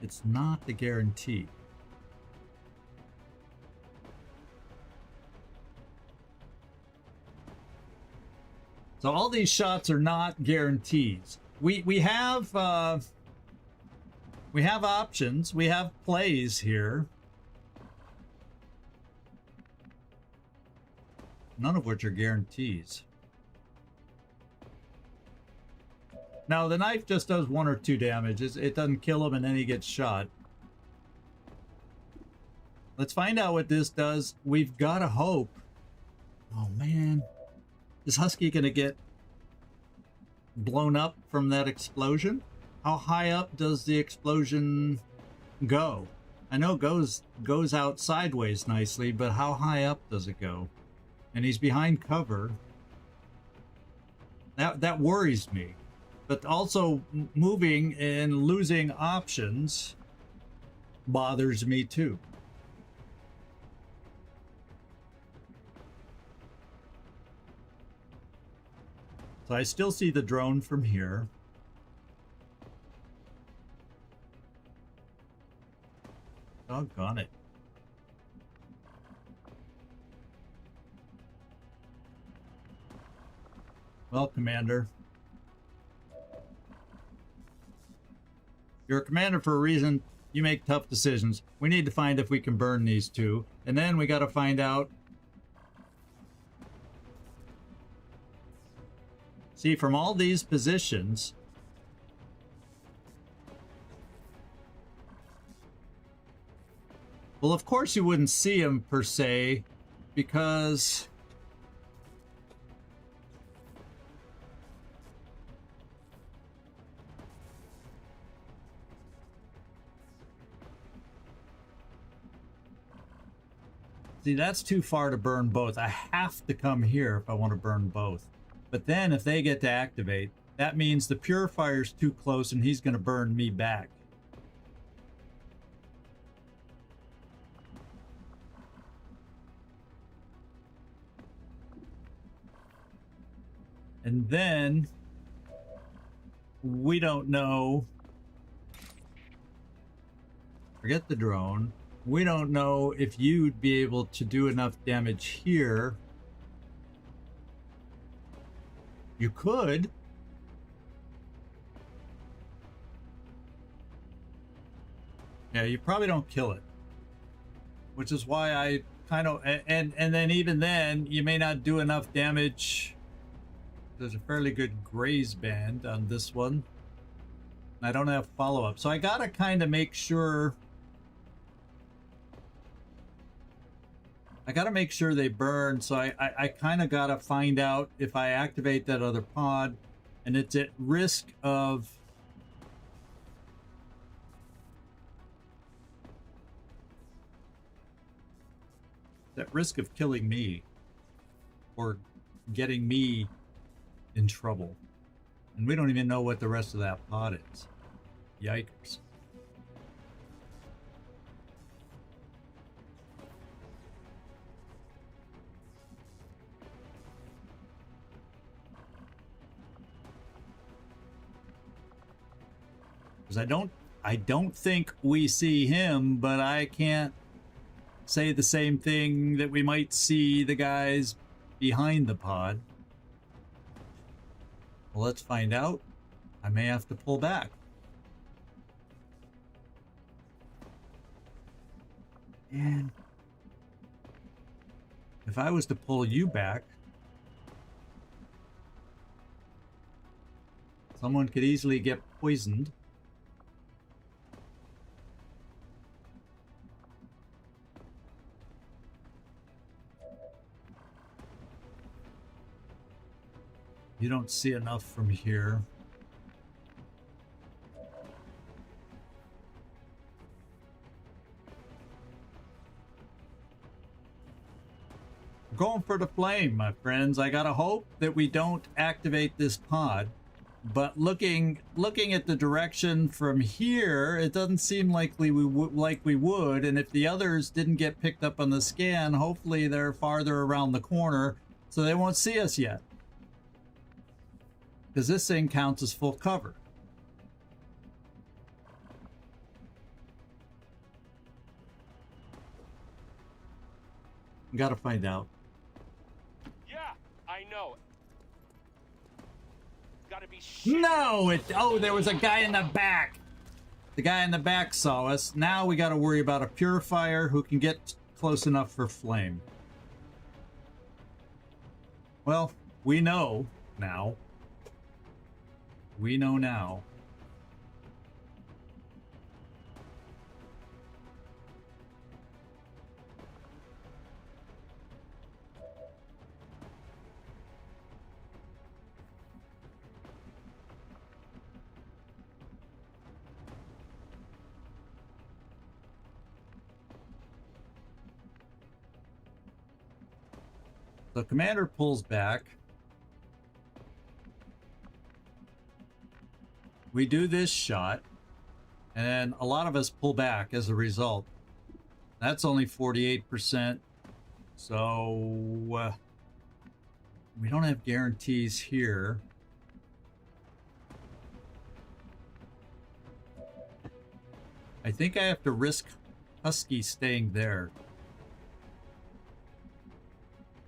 It's not a guarantee. So all these shots are not guarantees. We have options. We have plays here. None of which are guarantees. Now, the knife just does 1 or 2 damage. It doesn't kill him and then he gets shot. Let's find out what this does. We've got to hope. Oh, man. Is Husky going to get blown up from that explosion? How high up does the explosion go? I know it goes out sideways nicely, but how high up does it go? And he's behind cover. That worries me. But also moving and losing options bothers me too. So I still see the drone from here. Doggone it. Well, Commander. You're a commander for a reason. You make tough decisions. We need to find if we can burn these two. And then we got to find out. See, from all these positions, well, of course you wouldn't see them per se, because see, that's too far to burn both. I have to come here if I want to burn both. But then if they get to activate, that means the purifier's too close and he's going to burn me back. And then we don't know. Forget the drone. We don't know if you'd be able to do enough damage here. You could. Yeah, you probably don't kill it. Which is why I kind of... And then even then, you may not do enough damage. There's a fairly good graze band on this one. I don't have follow-up. So I gotta kind of make sure... I gotta make sure they burn, so I kind of gotta find out if I activate that other pod, and it's at risk of... at risk of killing me, or getting me in trouble. And we don't even know what the rest of that pod is. Yikers. Because I don't think we see him, but I can't say the same thing that we might see the guys behind the pod. Well, let's find out. I may have to pull back. And if I was to pull you back, someone could easily get poisoned. You don't see enough from here. going for the flame, my friends. I gotta hope that we don't activate this pod. But looking at the direction from here, it doesn't seem likely we would. And if the others didn't get picked up on the scan, hopefully they're farther around the corner, so they won't see us yet. Because this thing counts as full cover. Gotta find out. Yeah, I know. Gotta be No, there was a guy in the back. The guy in the back saw us. Now we gotta worry about a purifier who can get close enough for flame. Well, we know now. We know now. The commander pulls back. We do this shot, and a lot of us pull back as a result. That's only 48%. So we don't have guarantees here. I think I have to risk Husky staying there.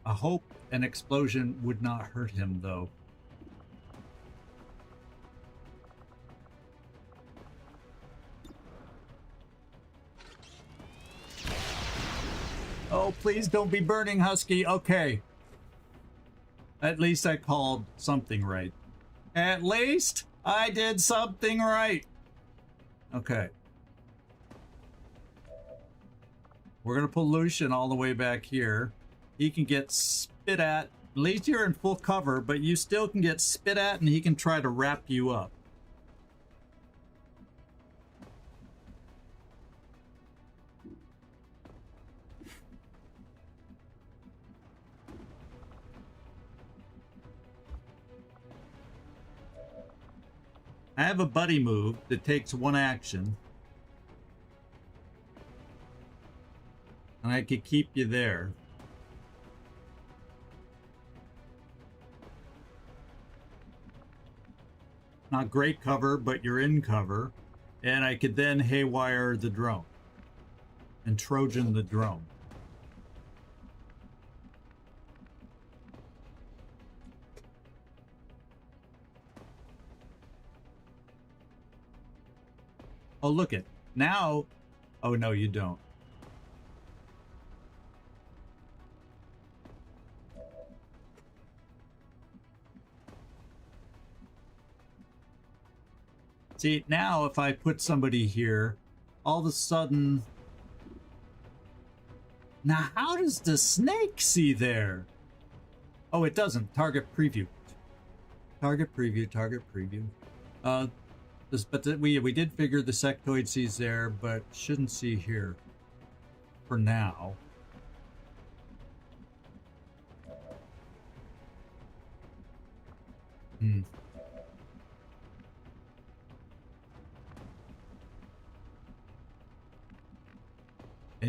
I hope an explosion would not hurt him, though. Oh, please don't be burning, Husky. Okay. At least I called something right. At least I did something right. Okay. We're going to pull Lucian all the way back here. He can get spit at. At least you're in full cover, but you still can get spit at, and he can try to wrap you up. I have a buddy move that takes one action. And I could keep you there. Not great cover, but you're in cover. And I could then haywire the drone. And Trojan the drone. Oh, look it. Now... Oh, no, you don't. See, now if I put somebody here, all of a sudden... Now, how does the snake see there? Oh, it doesn't. Target preview. Target preview, target preview. We did figure the sectoid sees there, but shouldn't see here. For now. And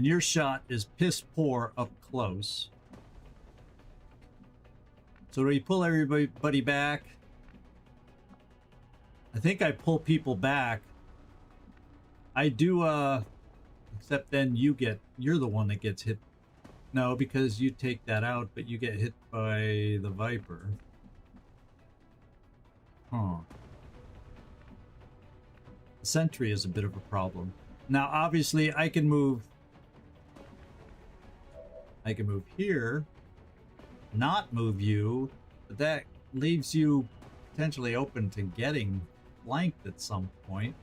your shot is piss poor up close. So do we pull everybody back? I think I pull people back. I do, except then you're the one that gets hit. No, because you take that out, but you get hit by the Viper. Huh. The sentry is a bit of a problem. Now, obviously, I can move here, not move you, but that leaves you potentially open to getting flanked at some point.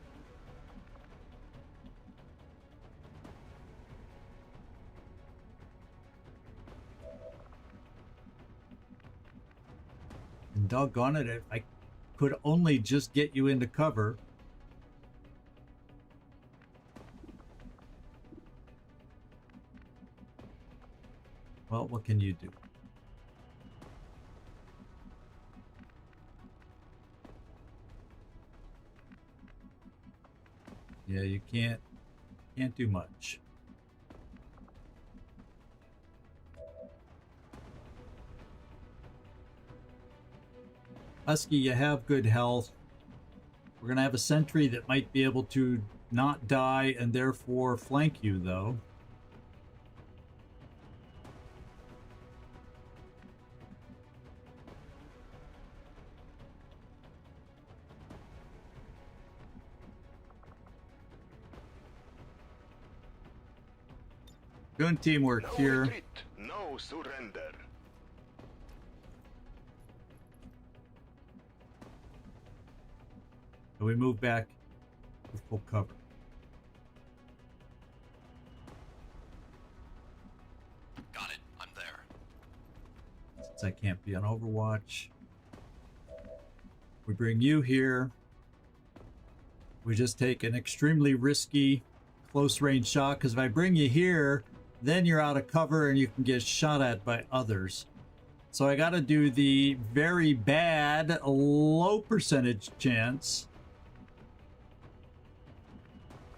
And doggone it, if I could only just get you into cover. Well, what can you do? Yeah, you can't do much. Husky, you have good health. We're gonna have a sentry that might be able to not die and therefore flank you, though. Doing teamwork No here. retreat, no surrender. And we move back to full cover. Got it. I'm there. Since I can't be on Overwatch, we bring you here. We just take an extremely risky close range shot, because if I bring you here, then you're out of cover and you can get shot at by others. So I got to do the very bad low percentage chance,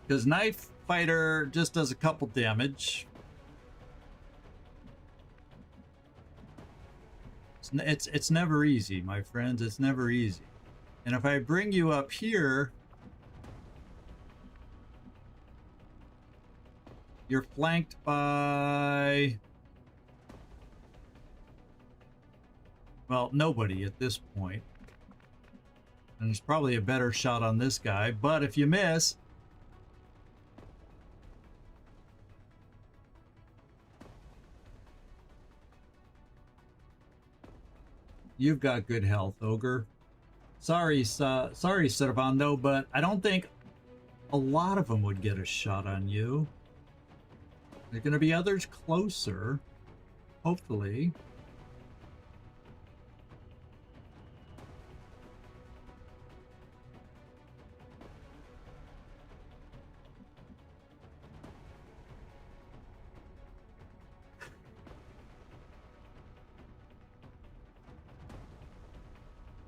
because Knife Fighter just does a couple damage. It's never easy, my friends. It's never easy. And if I bring you up here, you're flanked by, well, nobody at this point. And there's probably a better shot on this guy, but if you miss, you've got good health, Ogre. Sorry, Servando, but I don't think a lot of them would get a shot on you. There are going to be others closer, hopefully.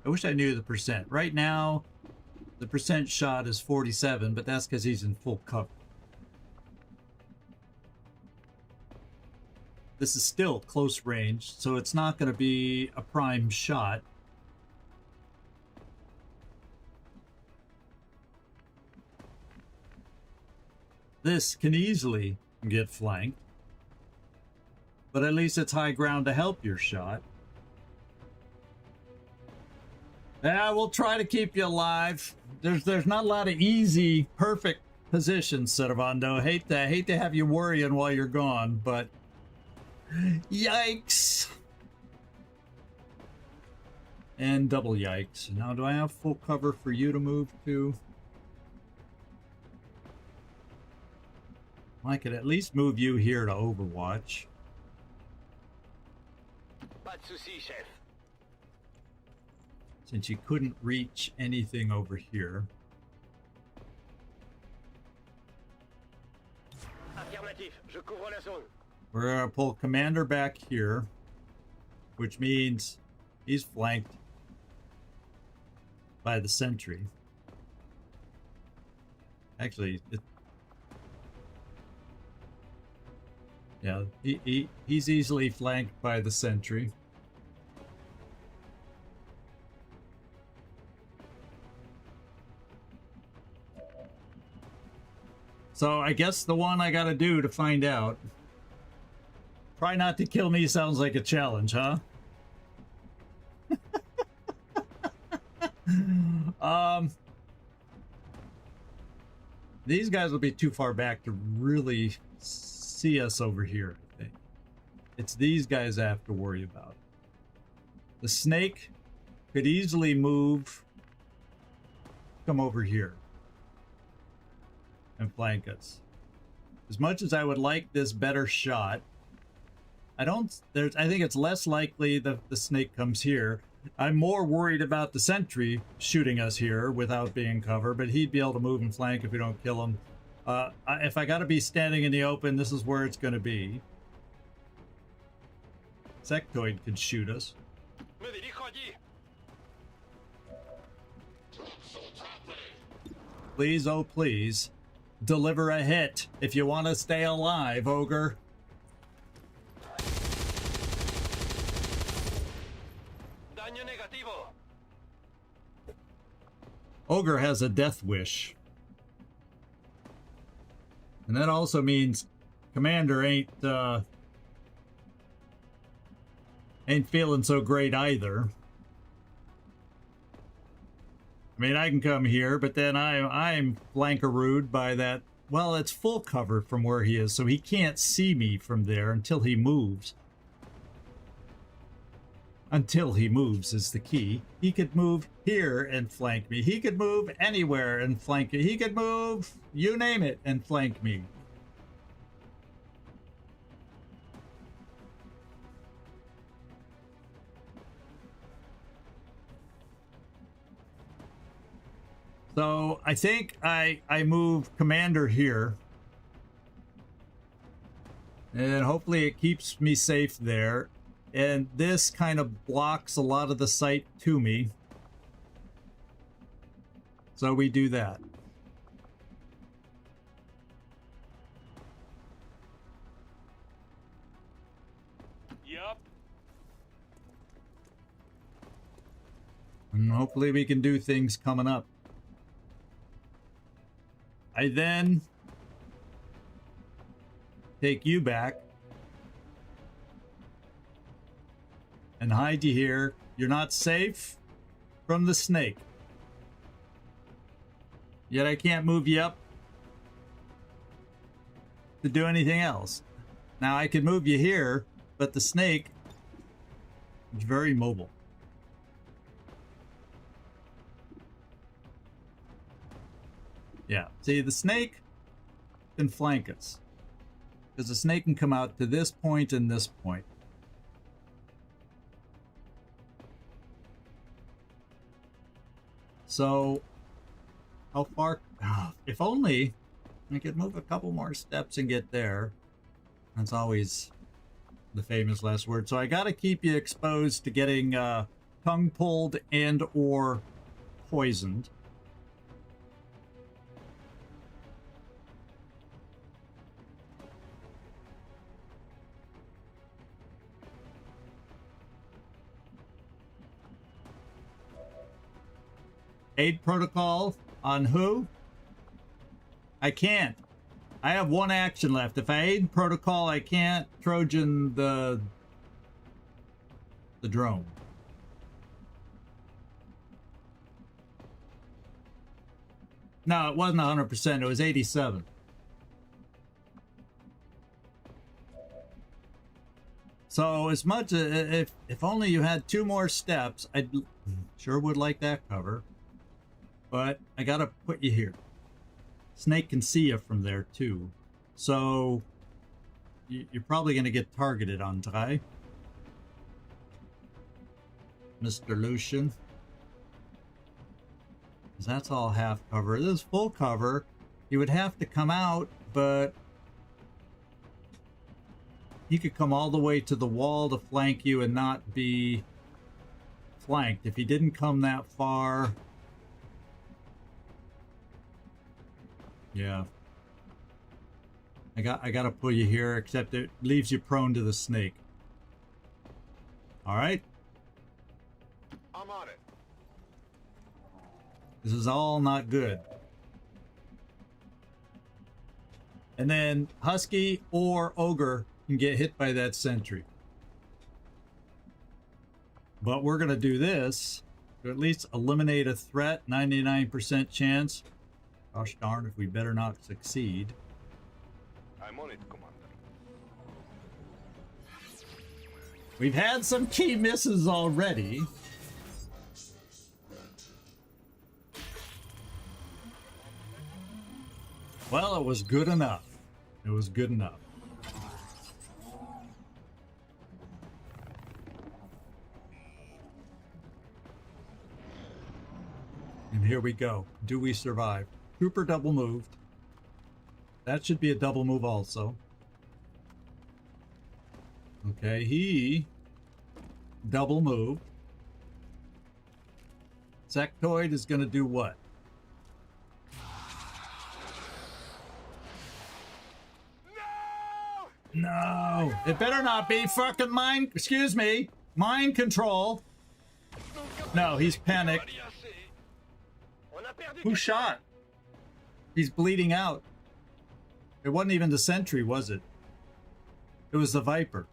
I wish I knew the percent. Right now, the percent shot is 47, but that's because he's in full cover. This is still close range, so it's not going to be a prime shot. This can easily get flanked, but at least it's high ground to help your shot. Yeah, we'll try to keep you alive. There's not a lot of easy, perfect positions, Servando. Hate to have you worrying while you're gone, but yikes. And double yikes. Now, do I have full cover for you to move to? I could at least move you here to Overwatch. Pas de soucis, chef. Since you couldn't reach anything over here. Affirmatif, je couvre la zone. We're going to pull Commander back here, which means he's flanked by the sentry. Actually, yeah, he's easily flanked by the sentry. So I guess the one I gotta do to find out. Try not to kill me sounds like a challenge, huh? These guys will be too far back to really see us over here, I think. It's these guys I have to worry about. The snake could easily move, come over here and flank us. As much as I would like this better shot, I think it's less likely that the snake comes here. I'm more worried about the sentry shooting us here without being covered, but he'd be able to move and flank if we don't kill him. If I gotta be standing in the open, this is where it's gonna be. Sectoid could shoot us. Me dirijo allí. Please, oh please. deliver a hit if you want to stay alive, Ogre. Daño negativo. Ogre has a death wish. And that also means Commander ain't feeling so great either. I mean, I can come here, but then I'm flankerooed by that. Well, it's full cover from where he is, so he can't see me from there until he moves. Until he moves is the key. He could move here and flank me. He could move anywhere and flank me. He could move, you name it, and flank me. So I think I move Commander here. And hopefully it keeps me safe there. And this kind of blocks a lot of the sight to me. So we do that. Yup. And hopefully we can do things coming up. I then take you back and hide you here. You're not safe from the snake. Yet I can't move you up to do anything else. Now I can move you here, but the snake is very mobile. Yeah, see, the snake can flank us. Because the snake can come out to this point and this point. So, how far? If only I could move a couple more steps and get there. That's always the famous last word. So I got to keep you exposed to getting tongue pulled and or poisoned. Aid protocol on who? I can't. I have one action left. If I aid protocol, I can't Trojan the drone. No, it wasn't 100%. It was 87. So as much as if only you had 2 more steps, I sure would like that cover. But I gotta put you here. Snake can see you from there too. So you're probably gonna get targeted, Andre. Mr. Lucian. Because that's all half cover. This is full cover. He would have to come out, but he could come all the way to the wall to flank you and not be flanked. If he didn't come that far... Yeah. I gotta pull you here, except it leaves you prone to the snake. Alright? I'm on it. This is all not good. And then Husky or Ogre can get hit by that sentry. But we're gonna do this to at least eliminate a threat, 99% chance. Gosh darn, if we better not succeed. I'm on it, Commander. We've had some key misses already. Well, it was good enough. It was good enough. And here we go. Do we survive? Trooper double moved. That should be a double move also. Okay, he double moved. Sectoid is going to do what? No, it better not be fucking mind. Excuse me, mind control. No, he's panicked. Who shot? He's bleeding out. It wasn't even the sentry, was it? It was the Viper.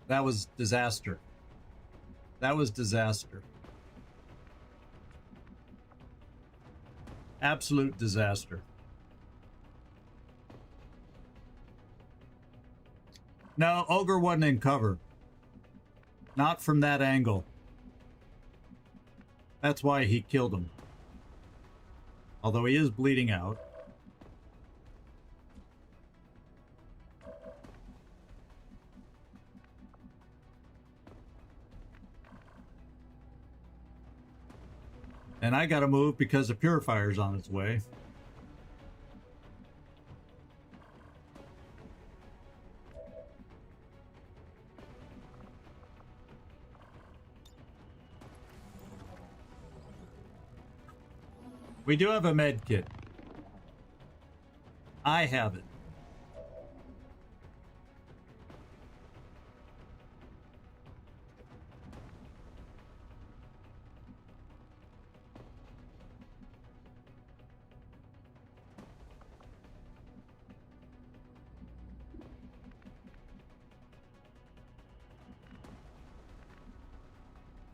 That was disaster. That was disaster. Absolute disaster. No, Ogre wasn't in cover. Not from that angle. That's why he killed him. Although he is bleeding out. And I gotta move because the purifier's on its way. We do have a med kit. I have it.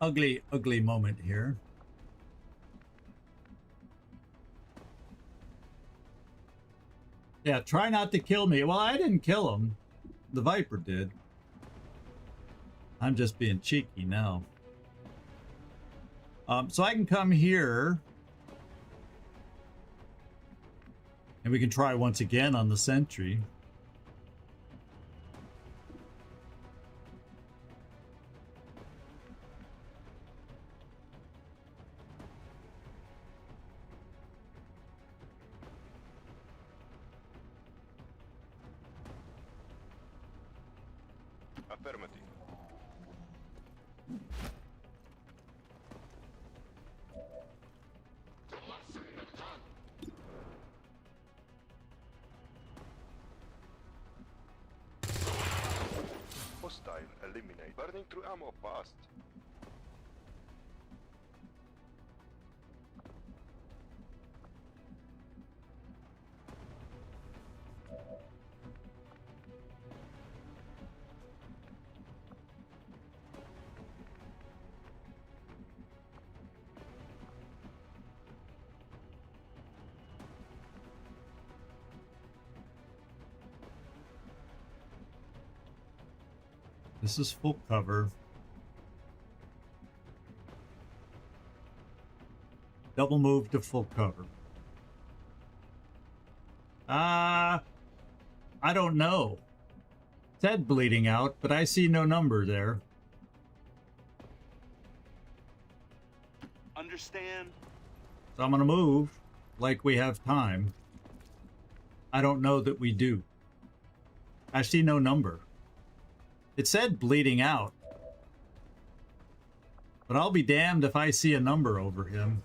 Ugly, ugly moment here. Yeah, try not to kill me. Well, I didn't kill him. The Viper did. I'm just being cheeky now. So I can come here. And we can try once again on the sentry. Affirmative. Hostile eliminate. Burning through ammo fast. This is full cover. Double move to full cover. I don't know. It said bleeding out, but I see no number there. Understand? So I'm gonna move like we have time. I don't know that we do. I see no number. It said bleeding out. But I'll be damned if I see a number over him.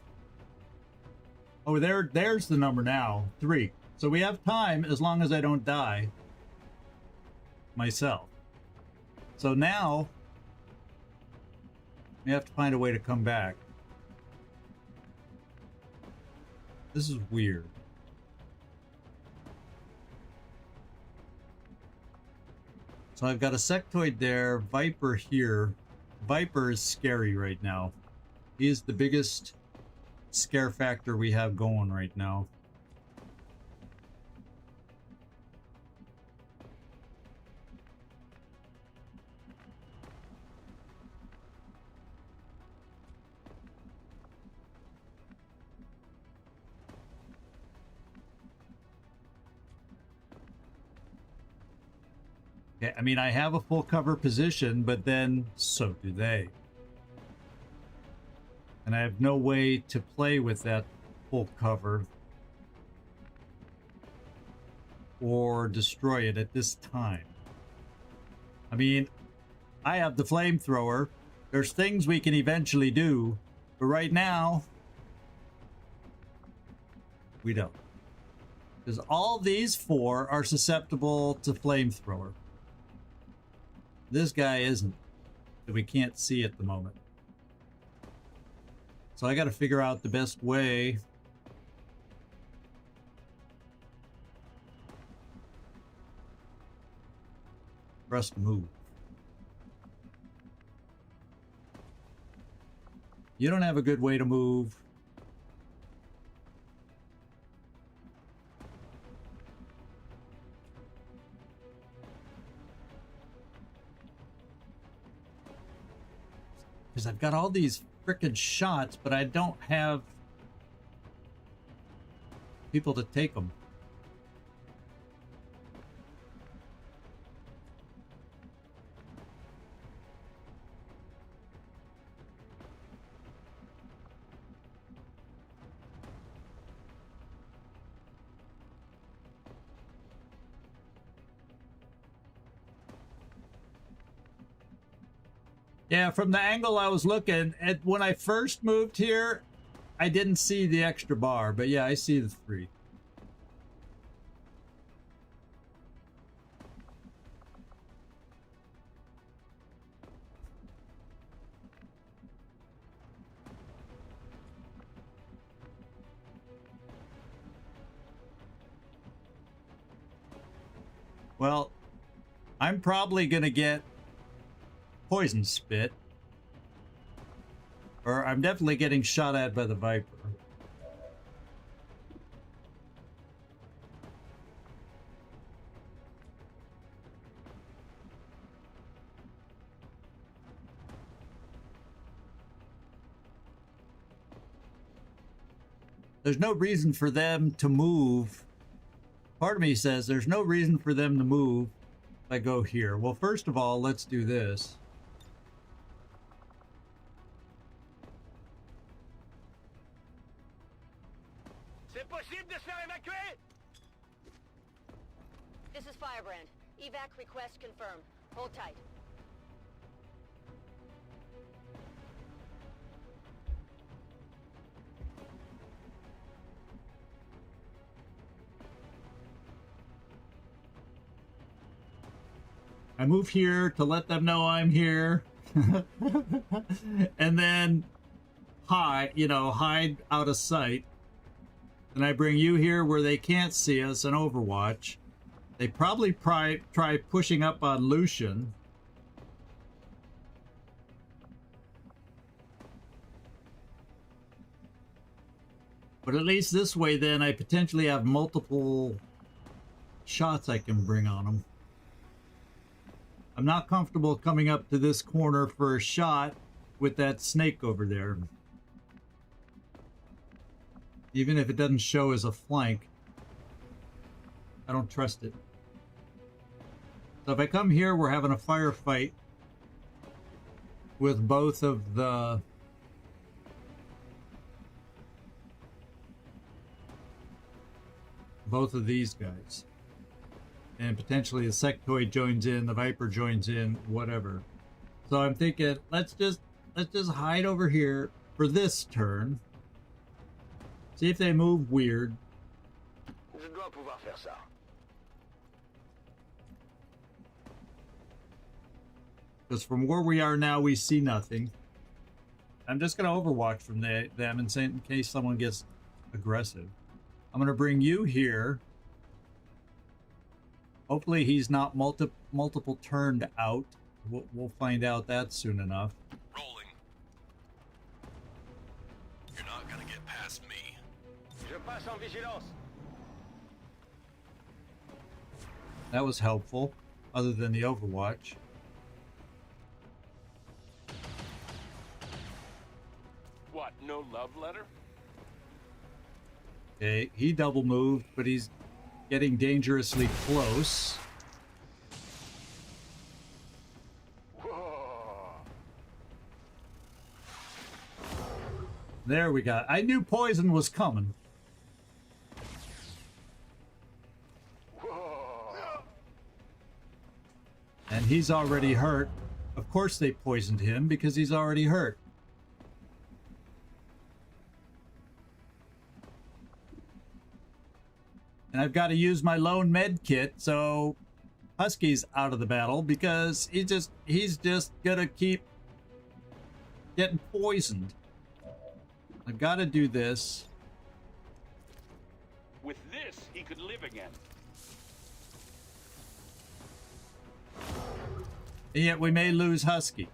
Oh, there's the number now. 3. So we have time as long as I don't die myself. So now we have to find a way to come back. This is weird. So I've got a sectoid there, Viper here. Viper is scary right now. He is the biggest scare factor we have going right now. Okay, I mean, I have a full cover position, but then so do they. And I have no way to play with that full cover or destroy it at this time. I mean, I have the flamethrower. There's things we can eventually do, but right now, we don't. Because all these 4 are susceptible to flamethrower. This guy isn't. That we can't see at the moment. So I got to figure out the best way for us to move. You don't have a good way to move. Because I've got all these frickin' shots, but I don't have people to take them. Yeah, from the angle I was looking at when I first moved here, I didn't see the extra bar, but yeah, I see the 3. Well, I'm probably gonna get poison spit, or I'm definitely getting shot at by the Viper. There's no reason for them to move. Part of me says there's no reason for them to move if I go here. Well, first of all, let's do this. This is Firebrand. Evac request confirmed. Hold tight. I move here to let them know I'm here. And then hide out of sight. And I bring you here where they can't see us in Overwatch. They probably try pushing up on Lucian. But at least this way then I potentially have multiple shots I can bring on them. I'm not comfortable coming up to this corner for a shot with that snake over there. Even if it doesn't show as a flank, I don't trust it. So if I come here, we're having a firefight with both of these guys. And potentially the sectoid joins in, the Viper joins in, whatever. So I'm thinking, let's just hide over here for this turn. See if they move weird. Je dois pouvoir faire ça. Because from where we are now, we see nothing. I'm just going to overwatch from them and say in case someone gets aggressive. I'm going to bring you here. Hopefully he's not multiple turned out. We'll find out that soon enough. Rolling. You're not gonna get past me. Je passe en vigilance. That was helpful, other than the Overwatch. What, no love letter? Okay, he double moved, but he's getting dangerously close. Whoa. There we go. I knew poison was coming. Whoa. And he's already hurt. Of of course they poisoned him because he's already hurt. And I've got to use my lone med kit, so Husky's out of the battle because he's just gonna keep getting poisoned. I've got to do this. With this, he could live again. And yet we may lose Husky.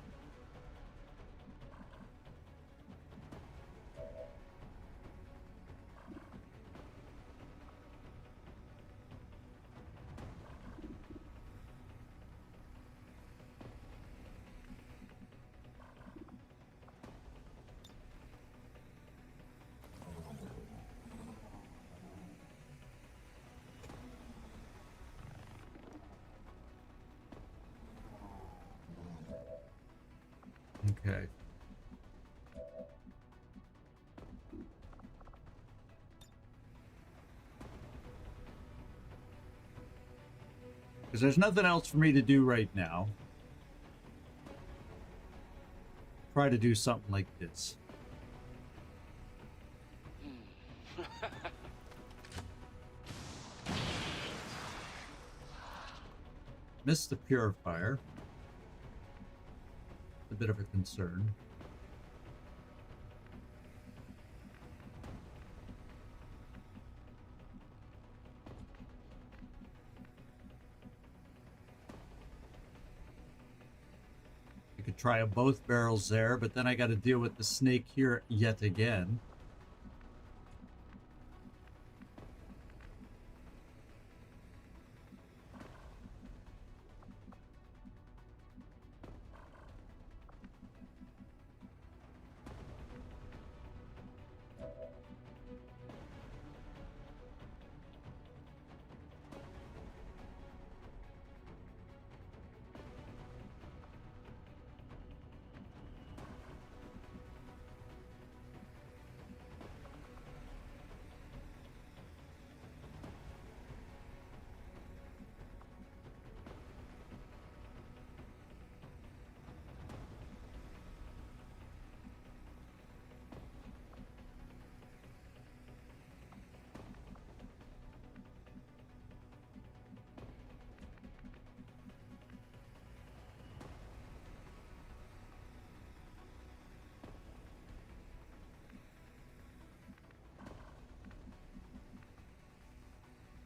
Okay. Because there's nothing else for me to do right now. Try to do something like this. Missed the purifier. A bit of a concern. I could try both barrels there, but then I got to deal with the snake here yet again.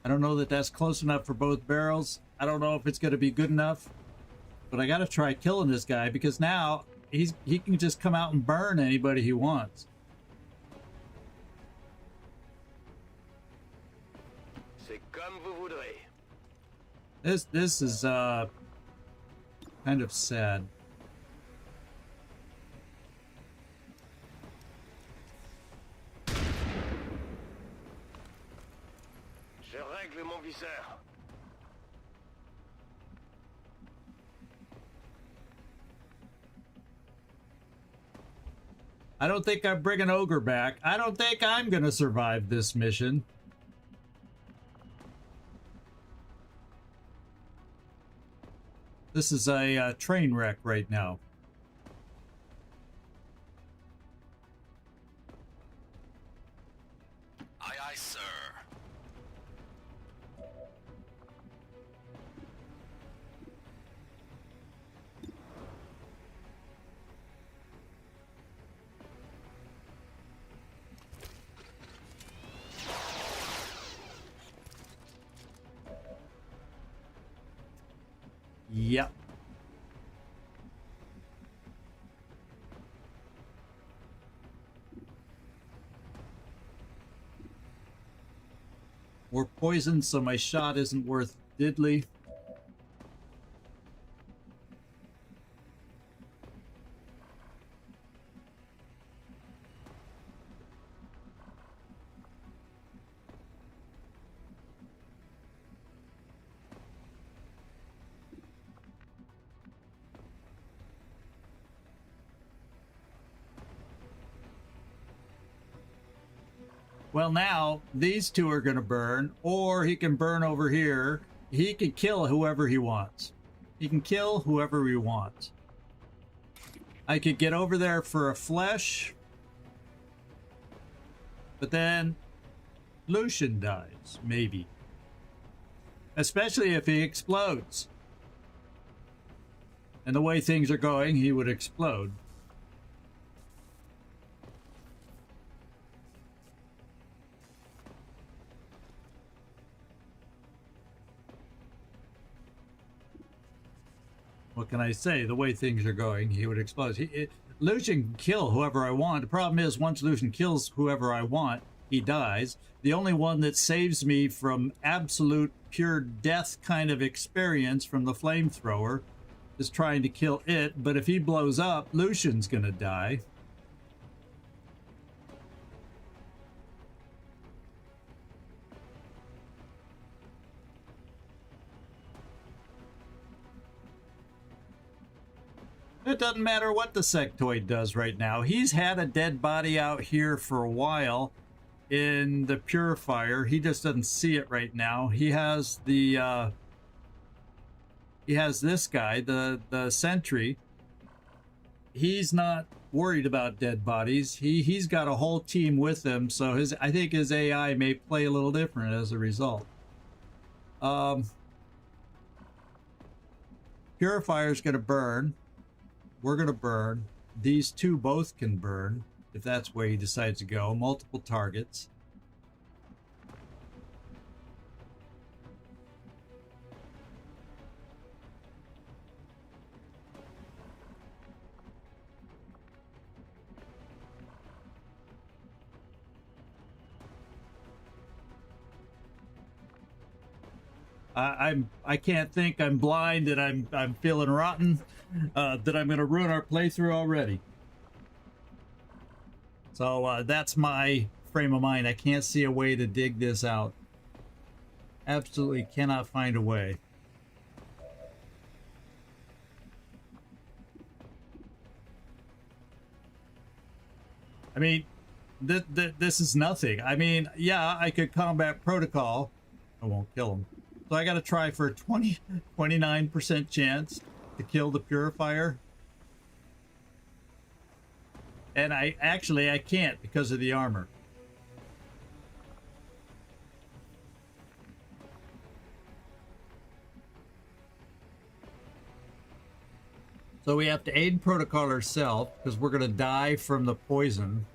I don't know that that's close enough for both barrels. I don't know if it's going to be good enough. But I got to try killing this guy because now he can just come out and burn anybody he wants. C'est comme vous voudrez. This is kind of sad. Je règle mon viseur. I don't think I'm bringing Ogre back. I don't think I'm going to survive this mission. This is a train wreck right now. Aye, aye, sir. Yep. We're poisoned, so my shot isn't worth diddly. Well, now these two are going to burn, or he can burn over here. He can kill whoever he wants. He can kill whoever he wants. I could get over there for a flesh, but then Lucian dies, maybe. Especially if he explodes. And the way things are going, he would explode. What can I say? The way things are going, he would explode. Lucian can kill whoever I want. The problem is, once Lucian kills whoever I want, he dies. The only one that saves me from absolute pure death kind of experience from the flamethrower is trying to kill it. But if he blows up, Lucian's gonna die. It doesn't matter what the sectoid does right now. He's had a dead body out here for a while in the purifier. He just doesn't see it right now. He has the he has this guy, the sentry. He's not worried about dead bodies. He's got a whole team with him, so I think his AI may play a little different as a result. Purifier's gonna burn. We're going to burn. These two both can burn, if that's where he decides to go. Multiple targets. I can't think. I'm blind and I'm feeling rotten. That I'm going to ruin our playthrough already. So that's my frame of mind. I can't see a way to dig this out. Absolutely cannot find a way. I mean, this is nothing. I mean, yeah, I could combat protocol. I won't kill him. So I got to try for a 29% chance to kill the purifier. And I can't because of the armor. So we have to aid protocol ourselves because we're going to die from the poison.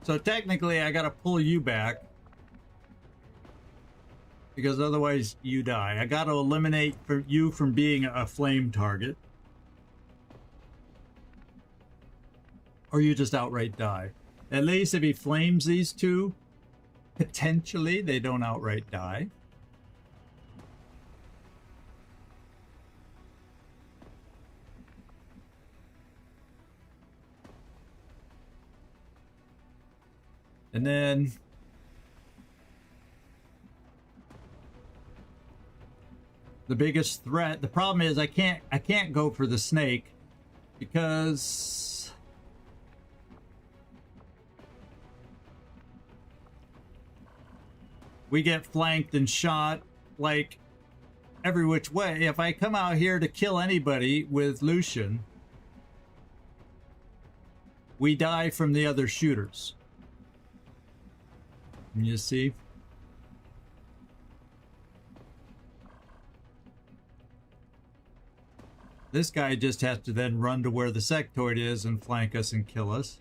So technically I got to pull you back, because otherwise you die. I got to eliminate you from being a flame target, or you just outright die. At least if he flames these two, potentially they don't outright die. And then the biggest threat, the problem is I can't go for the snake because we get flanked and shot like every which way. If I come out here to kill anybody with Lucian, we die from the other shooters. You see? This guy just has to then run to where the sectoid is and flank us and kill us.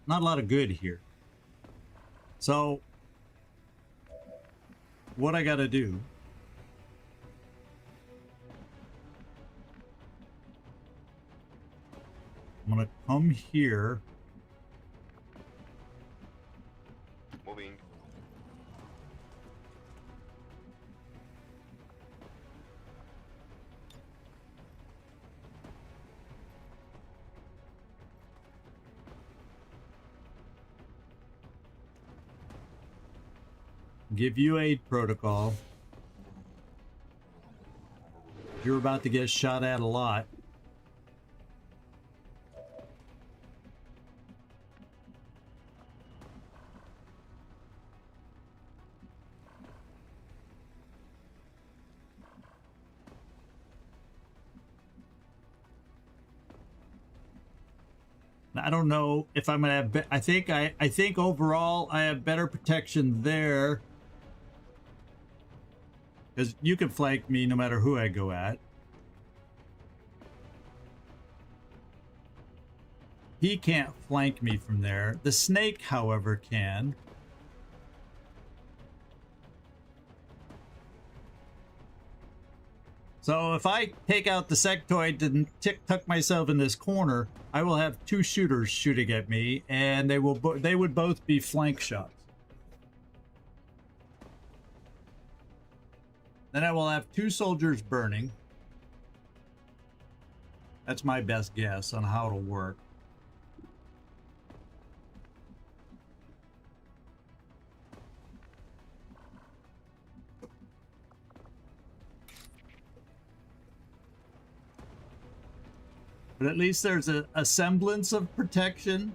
Not a lot of good here. So, what I gotta do I'm gonna come here. Moving. Give you aid protocol. You're about to get shot at a lot. I don't know if I'm gonna have. I think overall I have better protection there, because you can flank me no matter who I go at. He can't flank me from there. The snake, however, can. So if I take out the sectoid and tuck myself in this corner, I will have two shooters shooting at me, and they would both be flank shots. Then I will have two soldiers burning. That's my best guess on how it'll work. But at least there's a semblance of protection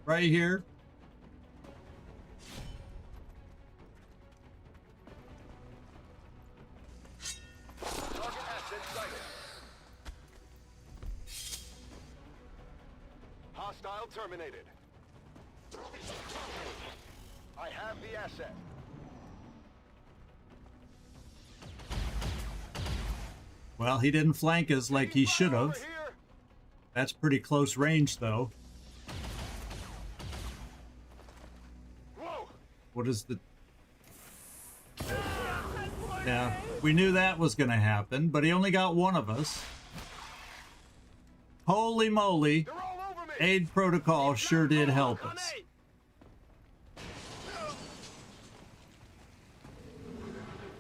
right here. Target asset sighted. Hostile terminated. I have the asset. Well, he didn't flank us like he should have. That's pretty close range, though. Whoa. What is the... Yeah, we knew that was going to happen, but he only got one of us. Holy moly. They're all over me. Aid protocol sure did help us.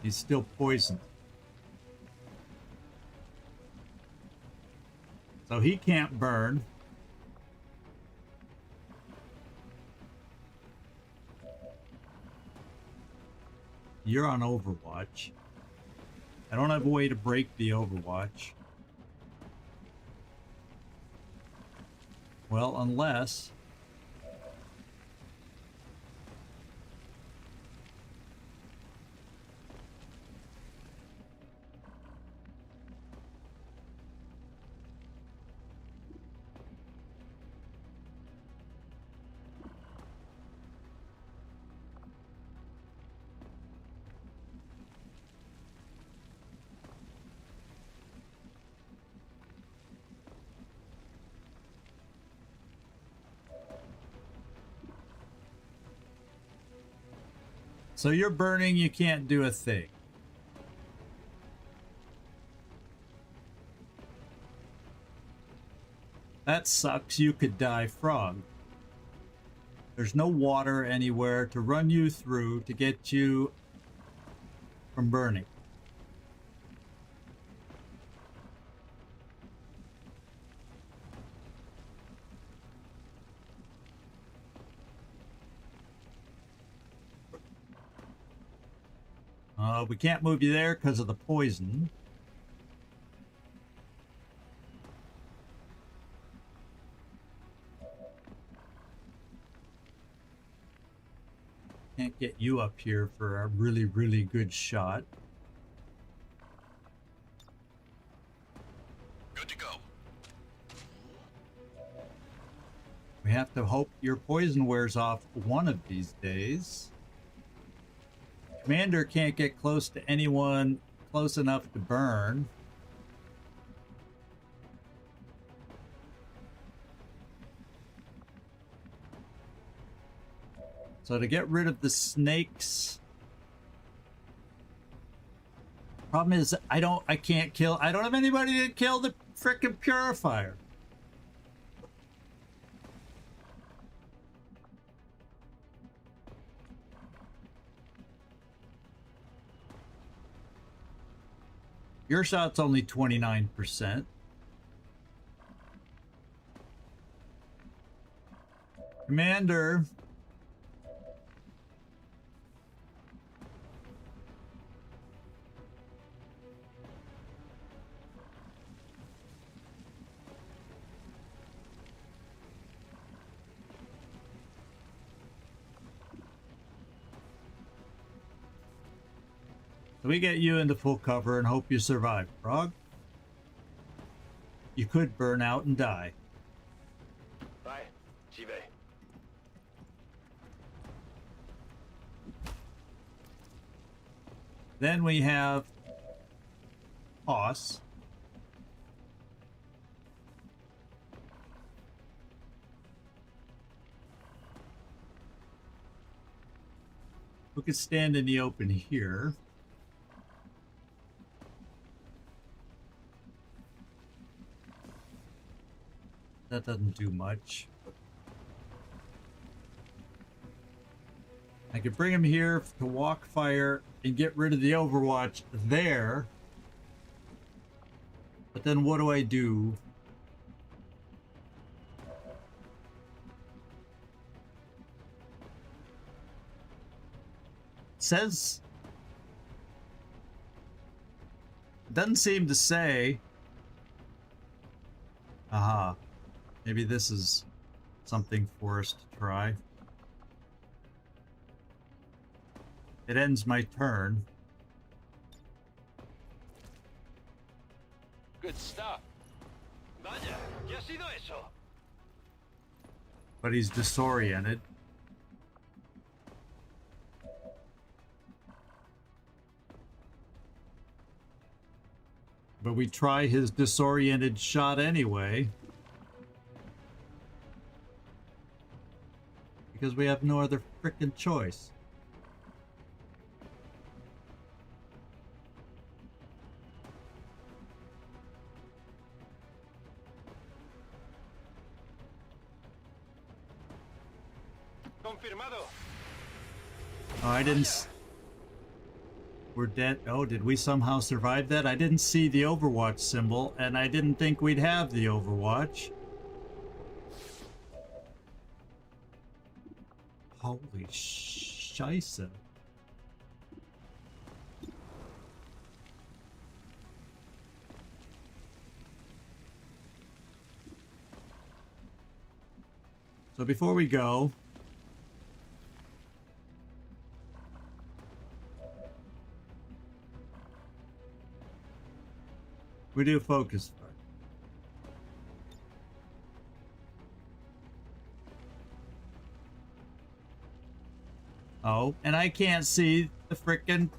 He's still poisoned. So he can't burn. You're on Overwatch. I don't have a way to break the Overwatch. Well, unless... So you're burning, you can't do a thing. That sucks, you could die frog. There's no water anywhere to run you through to get you from burning. We can't move you there because of the poison. Can't get you up here for a really, really good shot. Good to go. We have to hope your poison wears off one of these days. Commander can't get close to anyone close enough to burn. So to get rid of the snakes, problem is I don't have anybody to kill the frickin' purifier. Your shot's only 29%. Commander. So we get you into full cover and hope you survive, Frog. You could burn out and die. I J'y vais. Then we have Hoss. Who could stand in the open here? That doesn't do much. I could bring him here to walk fire and get rid of the Overwatch there. But then what do I do? It says... It doesn't seem to say... Aha. Maybe this is something for us to try. It ends my turn. Good stuff. Vaya, ¿qué ha sido eso? But he's disoriented. But we try his disoriented shot anyway. Because we have no other frickin' choice. Confirmado. Oh, I didn't... We're dead. Oh, did we somehow survive that? I didn't see the Overwatch symbol, and I didn't think we'd have the Overwatch. Holy scheisse. So before we go, we do focus fire. Oh, and I can't see the frickin'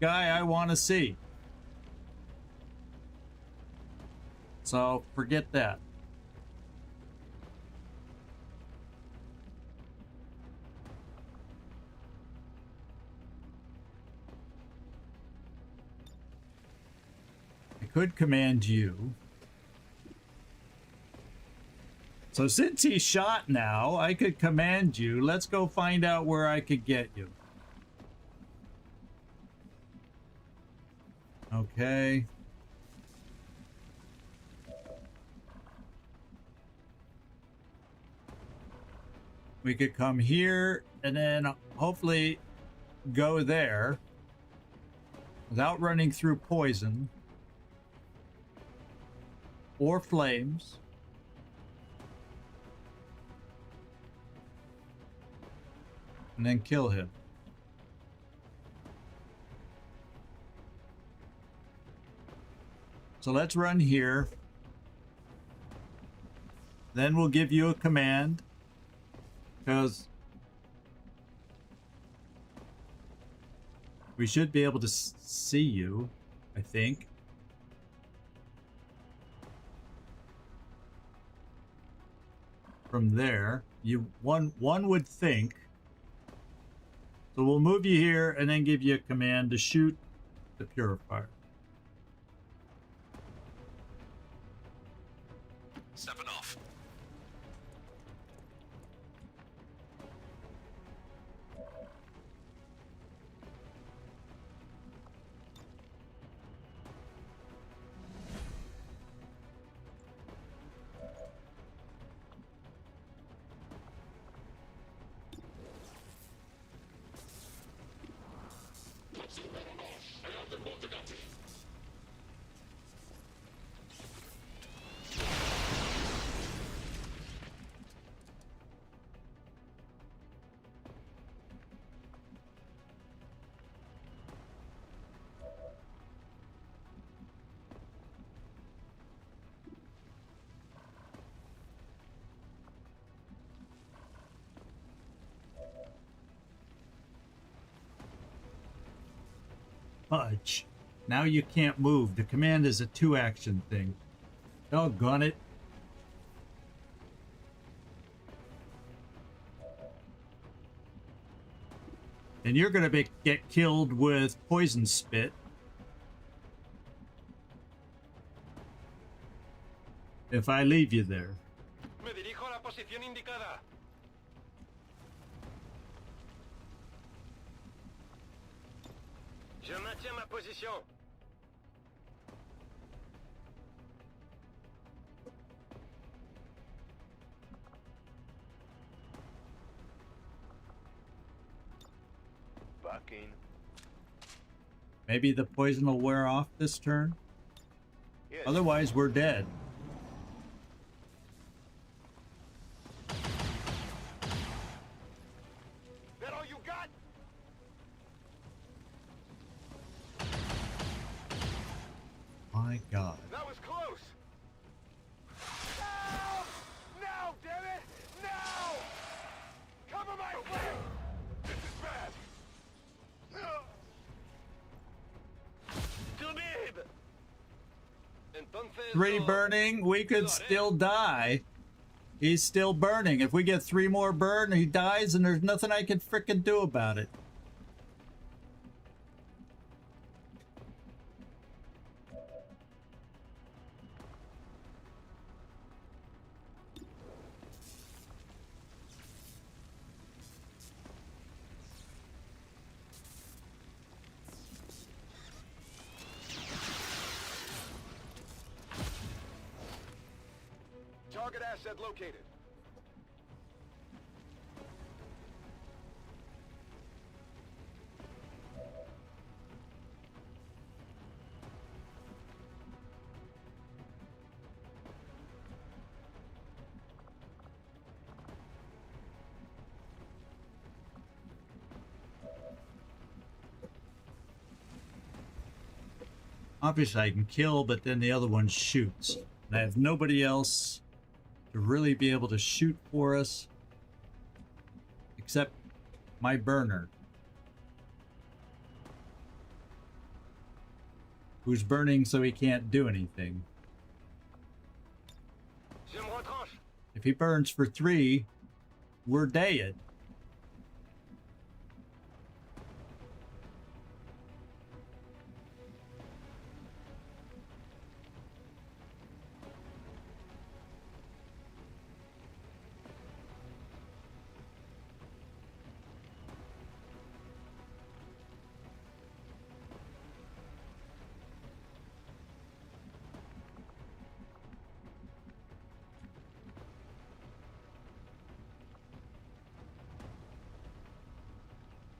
guy I want to see. So forget that. I could command you. So since he's shot now, I could command you. Let's go find out where I could get you. Okay. We could come here and then hopefully go there without running through poison or flames. And then kill him. So let's run here. Then we'll give you a command. Because we should be able to see you, I think. From there, one would think. So we'll move you here and then give you a command to shoot the purifier. Stepping off. Fudge. Now you can't move. The command is a 2-action thing. Doggone it. And you're going to get killed with poison spit. If I leave you there. Me dirijo a la posición indicada. Je maintiens ma position. Bucking. Maybe the poison will wear off this turn. Yes. Otherwise, we're dead. That all you got? My God. That was close. No! No, damn it! No! Cover my flank! This is bad. Khabib! Entonces, 3 burning, we could still die. He's still burning. If we get 3 more burn, he dies, and there's nothing I can frickin' do about it. Target asset located. Obviously, I can kill, but then the other one shoots. And I have nobody else to really be able to shoot for us except my burner, who's burning so he can't do anything. Je me retranche. If he burns for 3, we're dead.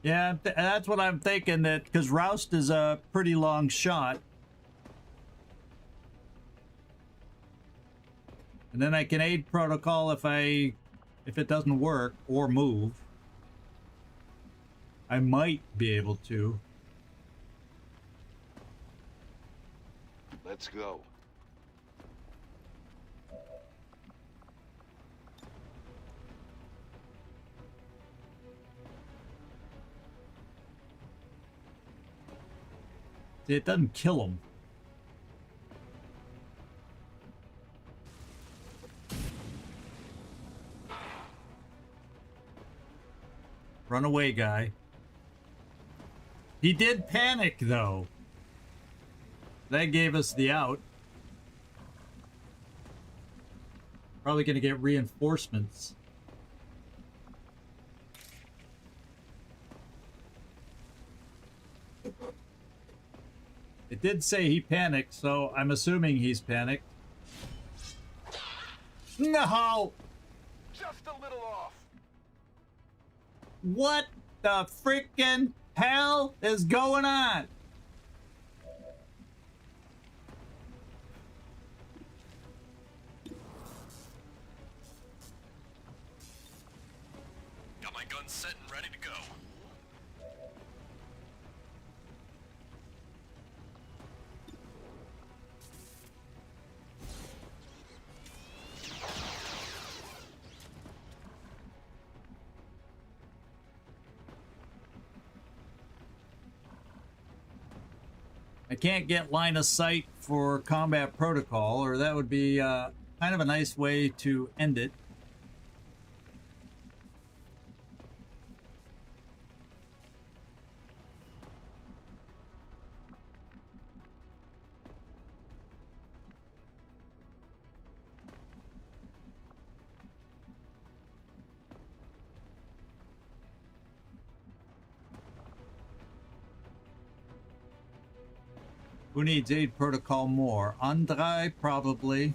Yeah, that's what I'm thinking, that because Roust is a pretty long shot. And then I can aid protocol if it doesn't work or move. I might be able to. Let's go. See, it doesn't kill him. Run away, guy. He did panic, though. That gave us the out. Probably gonna get reinforcements. It did say he panicked, so I'm assuming he's panicked. No! Just a little off. What the freaking hell is going on? Got my gun set and ready to go. I can't get line of sight for combat protocol, or that would be kind of a nice way to end it. Who needs aid protocol more? Andrei, probably.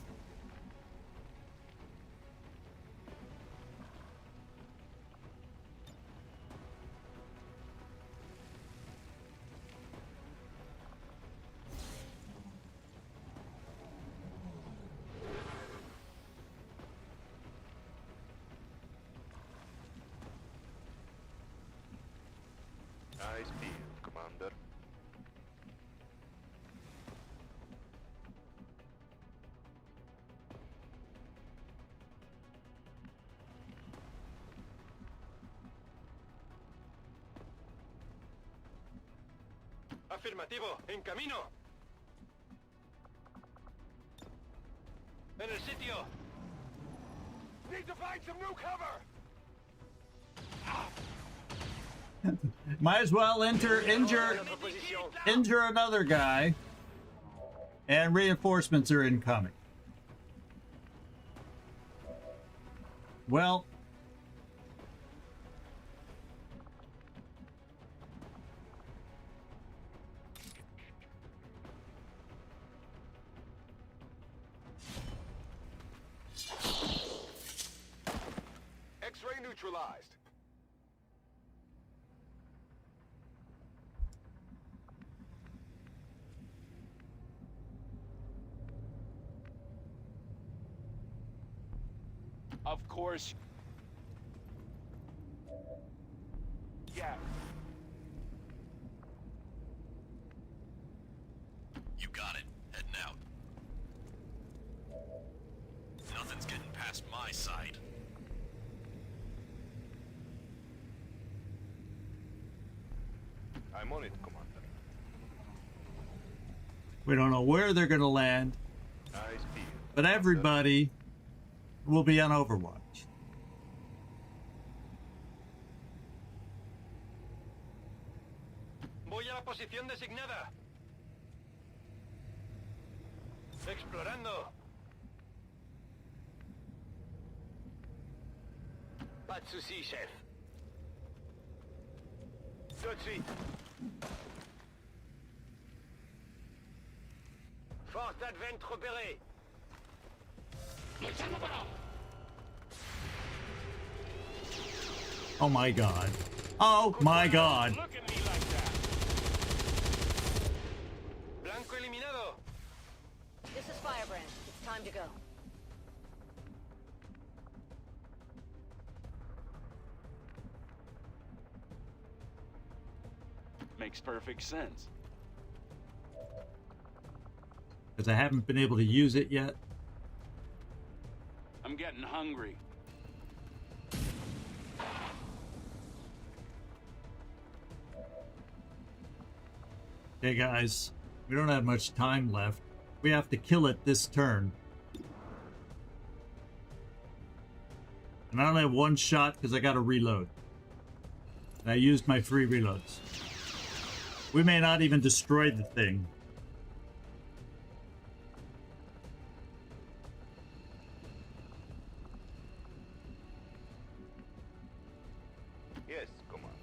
Eyes peeled, Commander. Afirmativo, en camino. En el sitio. Need to find some new cover. Might as well injure another guy. And reinforcements are incoming. Well, X-ray neutralized. Of course. Yeah. You got it. Heading out. Nothing's getting past my side. I'm on it, Commander. we don't know where they're going to land, Eyes peeled. but everybody will be on Overwatch. Voy a la posición designada. Explorando. Pas de soucis, chef. Tout de suite. Force d'advent repérée. Oh my god. Oh my god. Look at me like that. Blanco eliminado. This is Firebrand. It's time to go. Makes perfect sense. Because I haven't been able to use it yet. I'm getting hungry. Hey guys, we don't have much time left. We have to kill it this turn. And I only have one shot because I got to reload. And I used my free reloads. We may not even destroy the thing. Yes, Commander.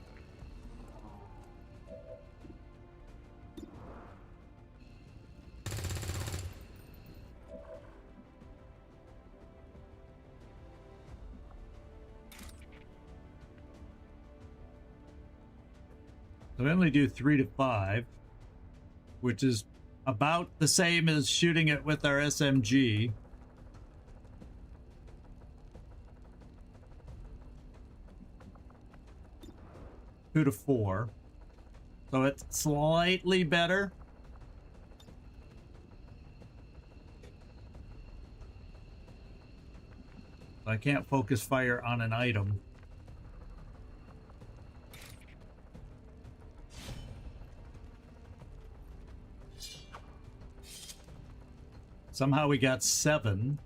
So I only do 3 to 5, which is about the same as shooting it with our SMG. Two to 4. So it's slightly better. I can't focus fire on an item. Somehow we got 7.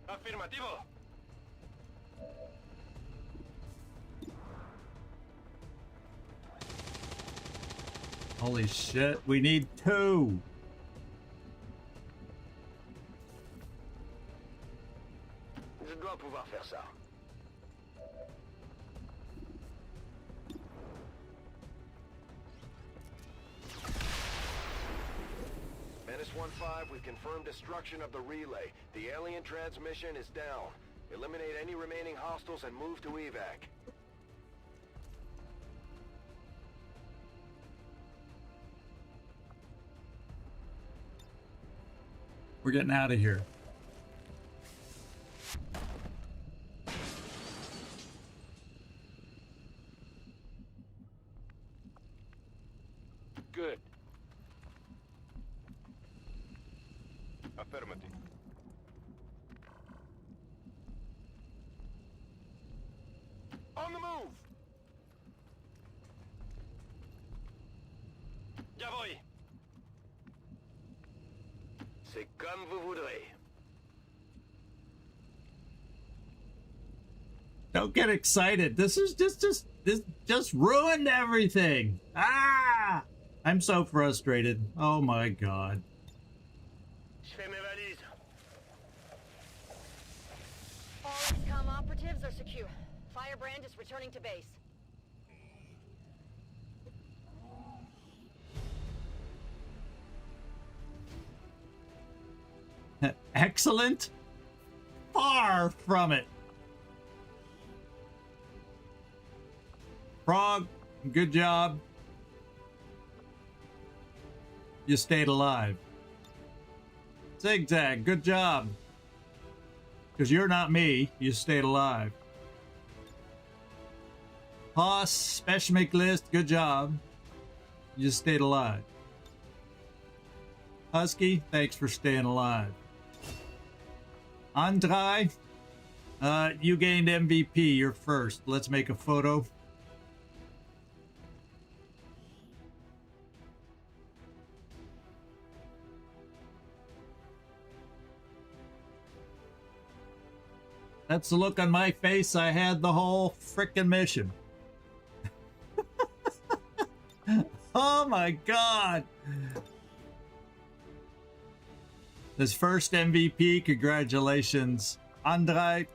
Afirmativo. Holy shit, we need 2. Je dois pouvoir faire ça. Menace 1-5, we've confirmed destruction of the relay. The alien transmission is down. Eliminate any remaining hostiles and move to evac. We're getting out of here. Good. Affirmative. On the move! Ya voy. C'est comme vous voudrez. Don't get excited. This just ruined everything. Ah! I'm so frustrated. Oh my god. Je fais mes valises. All XCOM operatives are secure. Firebrand is returning to base. Excellent? Far from it. Frog, good job. You stayed alive. Zigzag, good job. Because you're not me, you stayed alive. Hoss, special make list, good job. You stayed alive. Husky, thanks for staying alive. Andrei, you gained MVP, you're first. Let's make a photo. That's the look on my face I had the whole frickin' mission. Oh my god! This first MVP, congratulations, Andrei.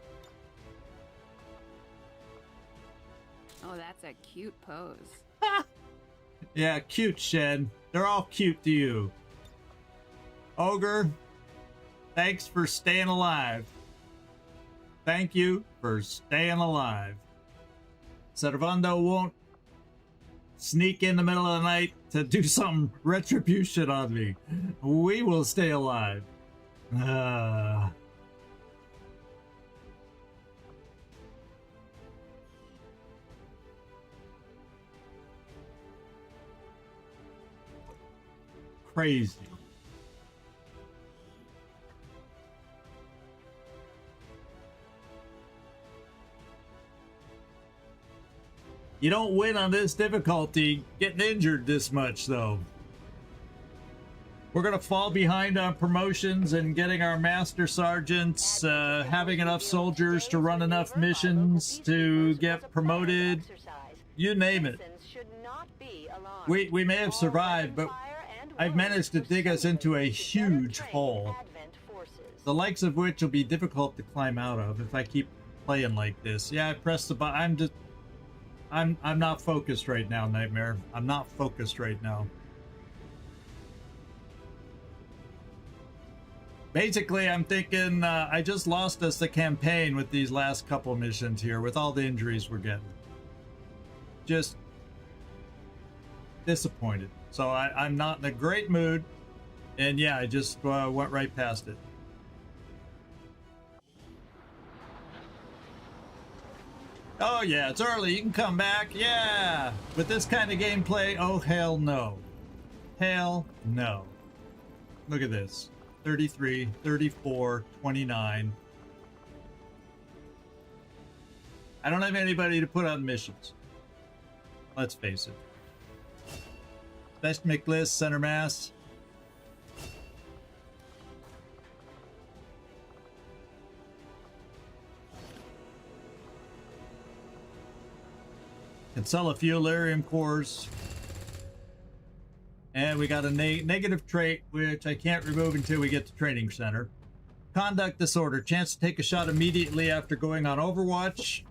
Oh, that's a cute pose. Yeah, cute, Shen. They're all cute to you. Ogre, thanks for staying alive. Thank you for staying alive. Servando won't sneak in the middle of the night to do some retribution on me. We will stay alive. Crazy. You don't win on this difficulty getting injured this much, though. We're going to fall behind on promotions and getting our master sergeants, having enough soldiers to run enough missions to get promoted. You name it. We may have survived, but I've managed to dig us into a huge hole, the likes of which will be difficult to climb out of if I keep playing like this. Yeah, I pressed the button. I'm not focused right now, Nightmare. I'm not focused right now. Basically, I'm thinking I just lost us the campaign with these last couple missions here, with all the injuries we're getting. Just disappointed. So I'm not in a great mood, and yeah, I just went right past it. Oh yeah, it's early, you can come back, yeah! With this kind of gameplay, oh hell no. Hell no. Look at this. 33, 34, 29. I don't have anybody to put on missions. Let's face it. Best make list, center mass. Can sell a few Elerium cores. And we got a negative trait, which I can't remove until we get to Training Center. Conduct disorder. Chance to take a shot immediately after going on Overwatch.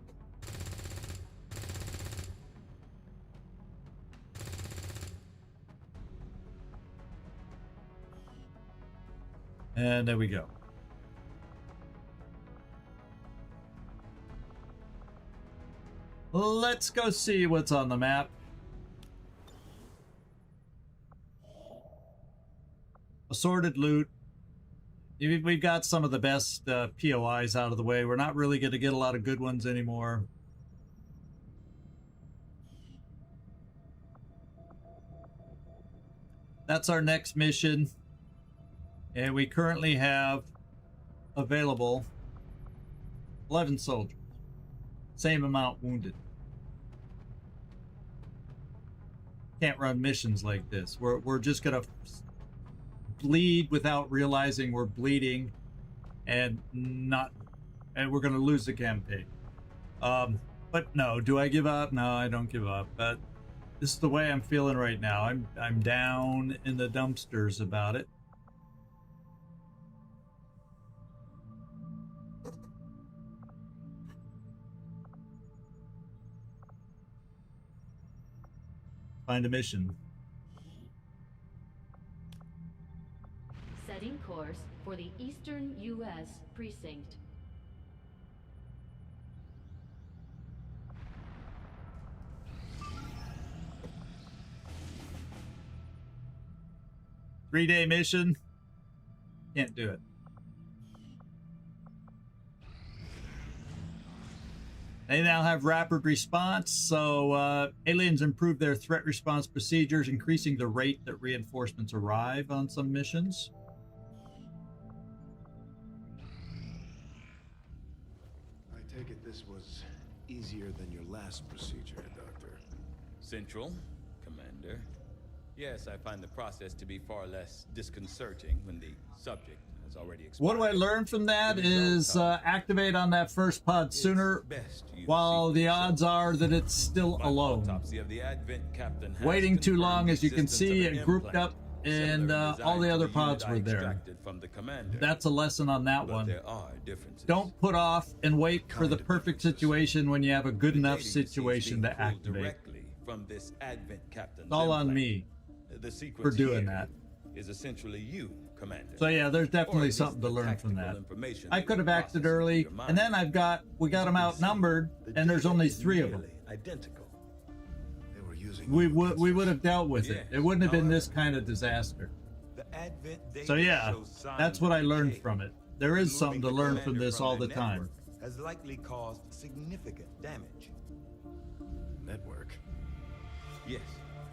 And there we go. Let's go see what's on the map. Assorted loot. We've got some of the best POIs out of the way. We're not really going to get a lot of good ones anymore. That's our next mission. And we currently have available 11 soldiers. Same amount wounded. Can't run missions like this. We're just going to bleed without realizing we're bleeding, and we're going to lose the campaign. But no, do I give up? No, I don't give up. But this is the way I'm feeling right now. I'm down in the dumpsters about it. Find a mission. Setting course for the Eastern U.S. Precinct. Three-day mission. Can't do it. They now have rapid response, so aliens improve their threat response procedures, increasing the rate that reinforcements arrive on some missions. I take it this was easier than your last procedure, Doctor. Central, Commander. Yes, I find the process to be far less disconcerting when the subject has already expired. What do I learn from that is activate on that first pod sooner while the odds are that it's still alone. Waiting too long, as you can see, it grouped up and all the other pods were there. That's a lesson on that one. Don't put off and wait for the perfect situation when you have a good enough situation to activate. It's all on me for doing that. Is essentially you, Commander. So yeah, there's definitely something to learn from that. I could have acted early, and then we got them outnumbered, and there's only 3 of them. Identical. They were using We would have dealt with it. It wouldn't have been this kind of disaster. So yeah, that's what I learned from it. There is something to learn from this all the time. Has likely caused significant damage. Network. Yes,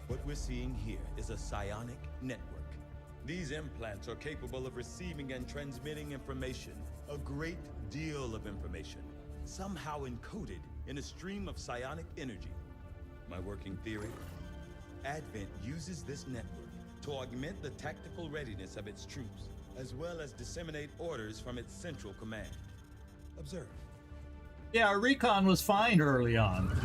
what we're seeing here is a psionic network. These implants are capable of receiving and transmitting information, a great deal of information, somehow encoded in a stream of psionic energy. My working theory? Advent uses this network to augment the tactical readiness of its troops, as well as disseminate orders from its central command. Observe. Yeah, our recon was fine early on.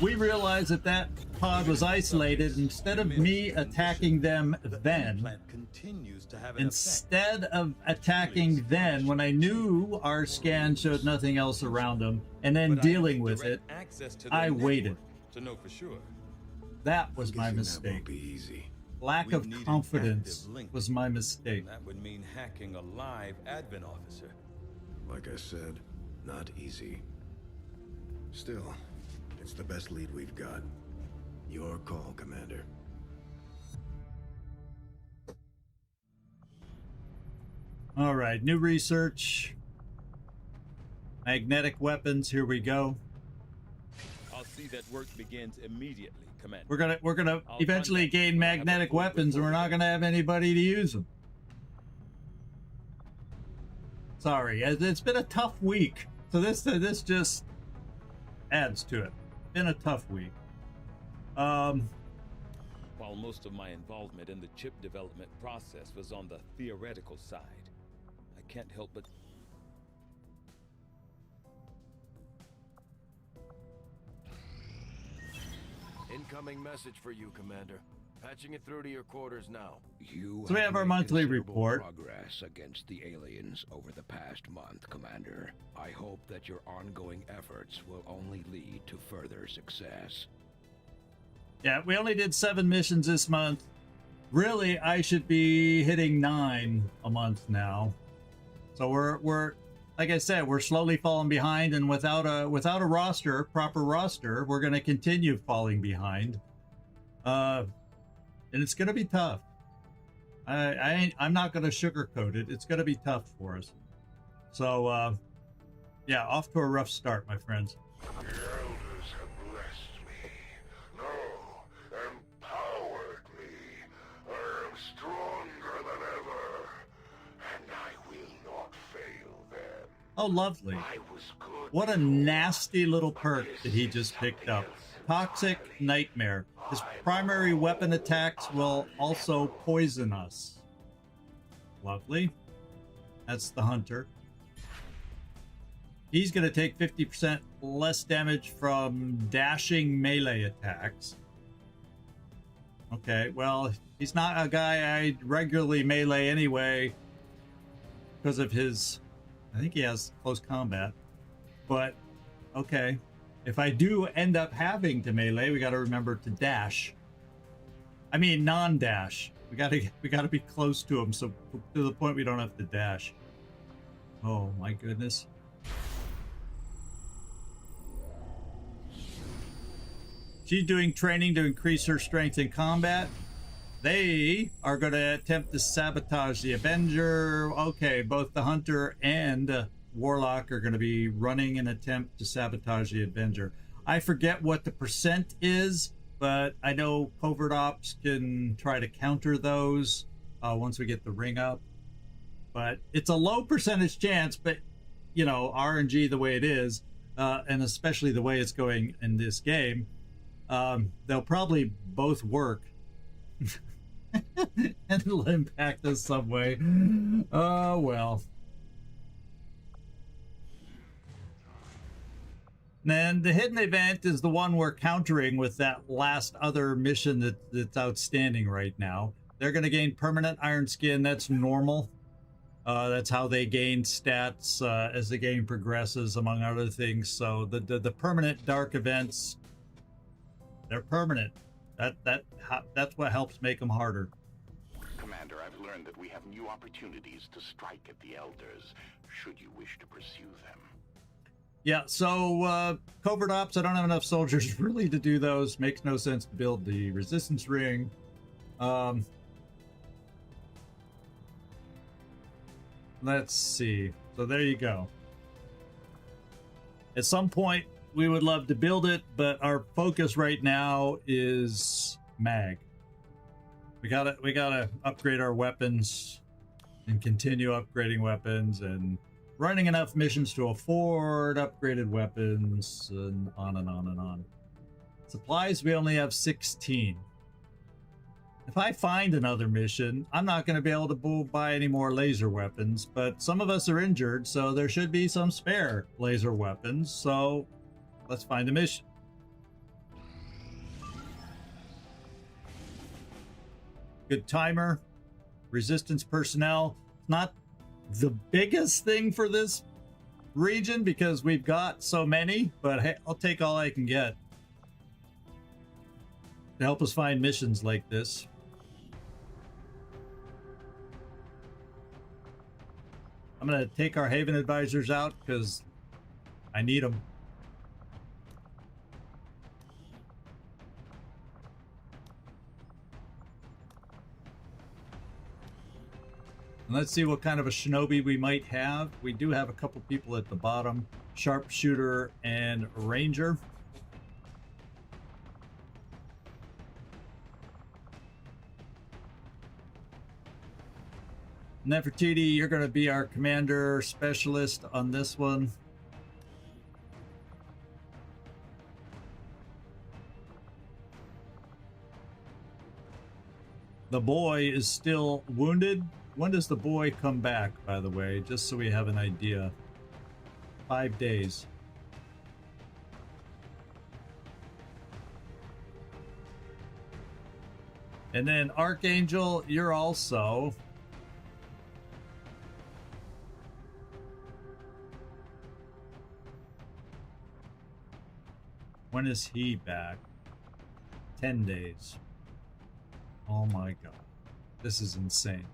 We realized that pod was isolated. Instead of me attacking them then, instead of attacking then, when I knew our scan showed nothing else around them, and then dealing with it, I waited. To know for sure. That was my mistake. Lack of confidence was my mistake. That would mean hacking a live Advent officer. Like I said, not easy. Still, it's the best lead we've got. Your call, Commander. All right, new research. Magnetic weapons, here we go. I'll see that work begins immediately, Commander. We're gonna eventually gain magnetic weapons, and we're not gonna have anybody to use them. Sorry, it's been a tough week. So this just adds to it. Been a tough week. While most of my involvement in the chip development process was on the theoretical side, I can't help but... Incoming message for you, Commander. Patching it through to your quarters now. So we have our monthly report. Progress against the aliens over the past month, Commander. I hope that your ongoing efforts will only lead to further success. Yeah, we only did 7 missions this month. Really, I should be hitting 9 a month now. So we're like I said, we're slowly falling behind, and without a proper roster, we're going to continue falling behind. And it's going to be tough. I'm not going to sugarcoat it. It's going to be tough for us. So, yeah, off to a rough start, my friends. The elders have blessed me. No, empowered me. I am stronger than ever. And I will not fail them. Oh, lovely. I was good. What a nasty little perk that he just picked up. Toxic Nightmare. His primary weapon attacks will also poison us. Lovely. That's the hunter. He's going to take 50% less damage from dashing melee attacks. Okay, well, he's not a guy I regularly melee anyway because of his... I think he has close combat. But, okay. If I do end up having to melee, we got to remember to dash. I mean, non-dash. We got to be close to him, so to the point we don't have to dash. Oh my goodness. She's doing training to increase her strength in combat. They are going to attempt to sabotage the Avenger. Okay, both the Hunter and Warlock are going to be running an attempt to sabotage the Avenger. I forget what the percent is, but I know Covert Ops can try to counter those once we get the ring up. But it's a low percentage chance, but, you know, RNG the way it is, and especially the way it's going in this game, they'll probably both work. And it'll impact us some way. Oh, well. And the hidden event is the one we're countering with that last other mission that's outstanding right now. They're going to gain permanent iron skin. That's normal. That's how they gain stats as the game progresses, among other things. So the permanent dark events, they're permanent. That's what helps make them harder. Commander, I've learned that we have new opportunities to strike at the Elders, should you wish to pursue them. Yeah, so Covert Ops, I don't have enough soldiers really to do those. Makes no sense to build the resistance ring. Let's see. So there you go. At some point, we would love to build it, but our focus right now is mag. We gotta upgrade our weapons and continue upgrading weapons and running enough missions to afford upgraded weapons, and on and on and on. Supplies, we only have 16. If I find another mission, I'm not going to be able to buy any more laser weapons, but some of us are injured, so there should be some spare laser weapons, so let's find a mission. Good timer. Resistance personnel. Not the biggest thing for this region because we've got so many, but hey, I'll take all I can get to help us find missions like this. I'm going to take our Haven advisors out because I need them. And let's see what kind of a shinobi we might have. We do have a couple people at the bottom. Sharpshooter and Ranger. Nefertiti, you're going to be our commander specialist on this one. The boy is still wounded. When does the boy come back, by the way? Just so we have an idea. 5 days. And then Archangel, you're also... When is he back? 10 days. Oh my god. This is insane.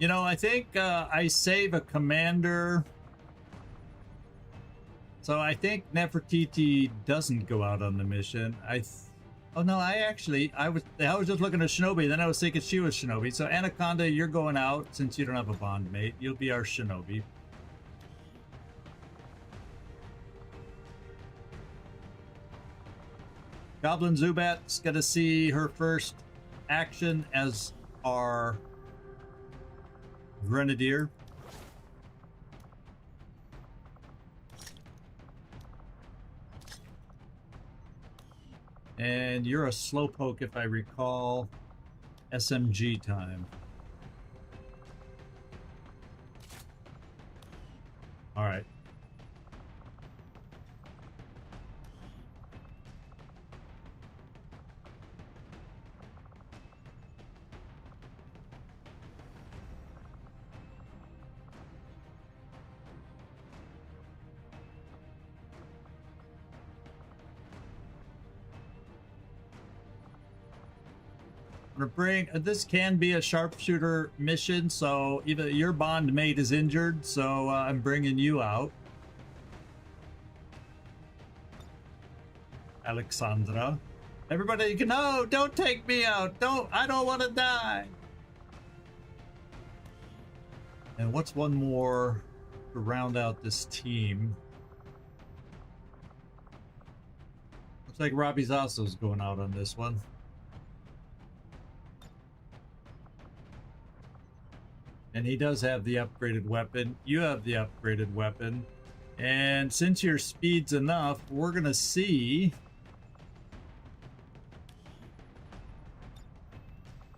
You know, I think I save a commander. So I think Nefertiti doesn't go out on the mission. Oh no, I was just looking at Shinobi, then I was thinking she was Shinobi. So Anaconda, you're going out since you don't have a bond mate. You'll be our Shinobi. Goblin Zubat's gonna see her first action as our Grenadier. And you're a slowpoke, if I recall. SMG time. All right. Bring this can be a sharpshooter mission, so even your bond mate is injured, so I'm bringing you out, Alexandra. Everybody, no, don't take me out. I don't want to die. And what's one more to round out this team? Looks like Robbie Zasso's going out on this one. And he does have the upgraded weapon. You have the upgraded weapon. And since your speed's enough, we're gonna see.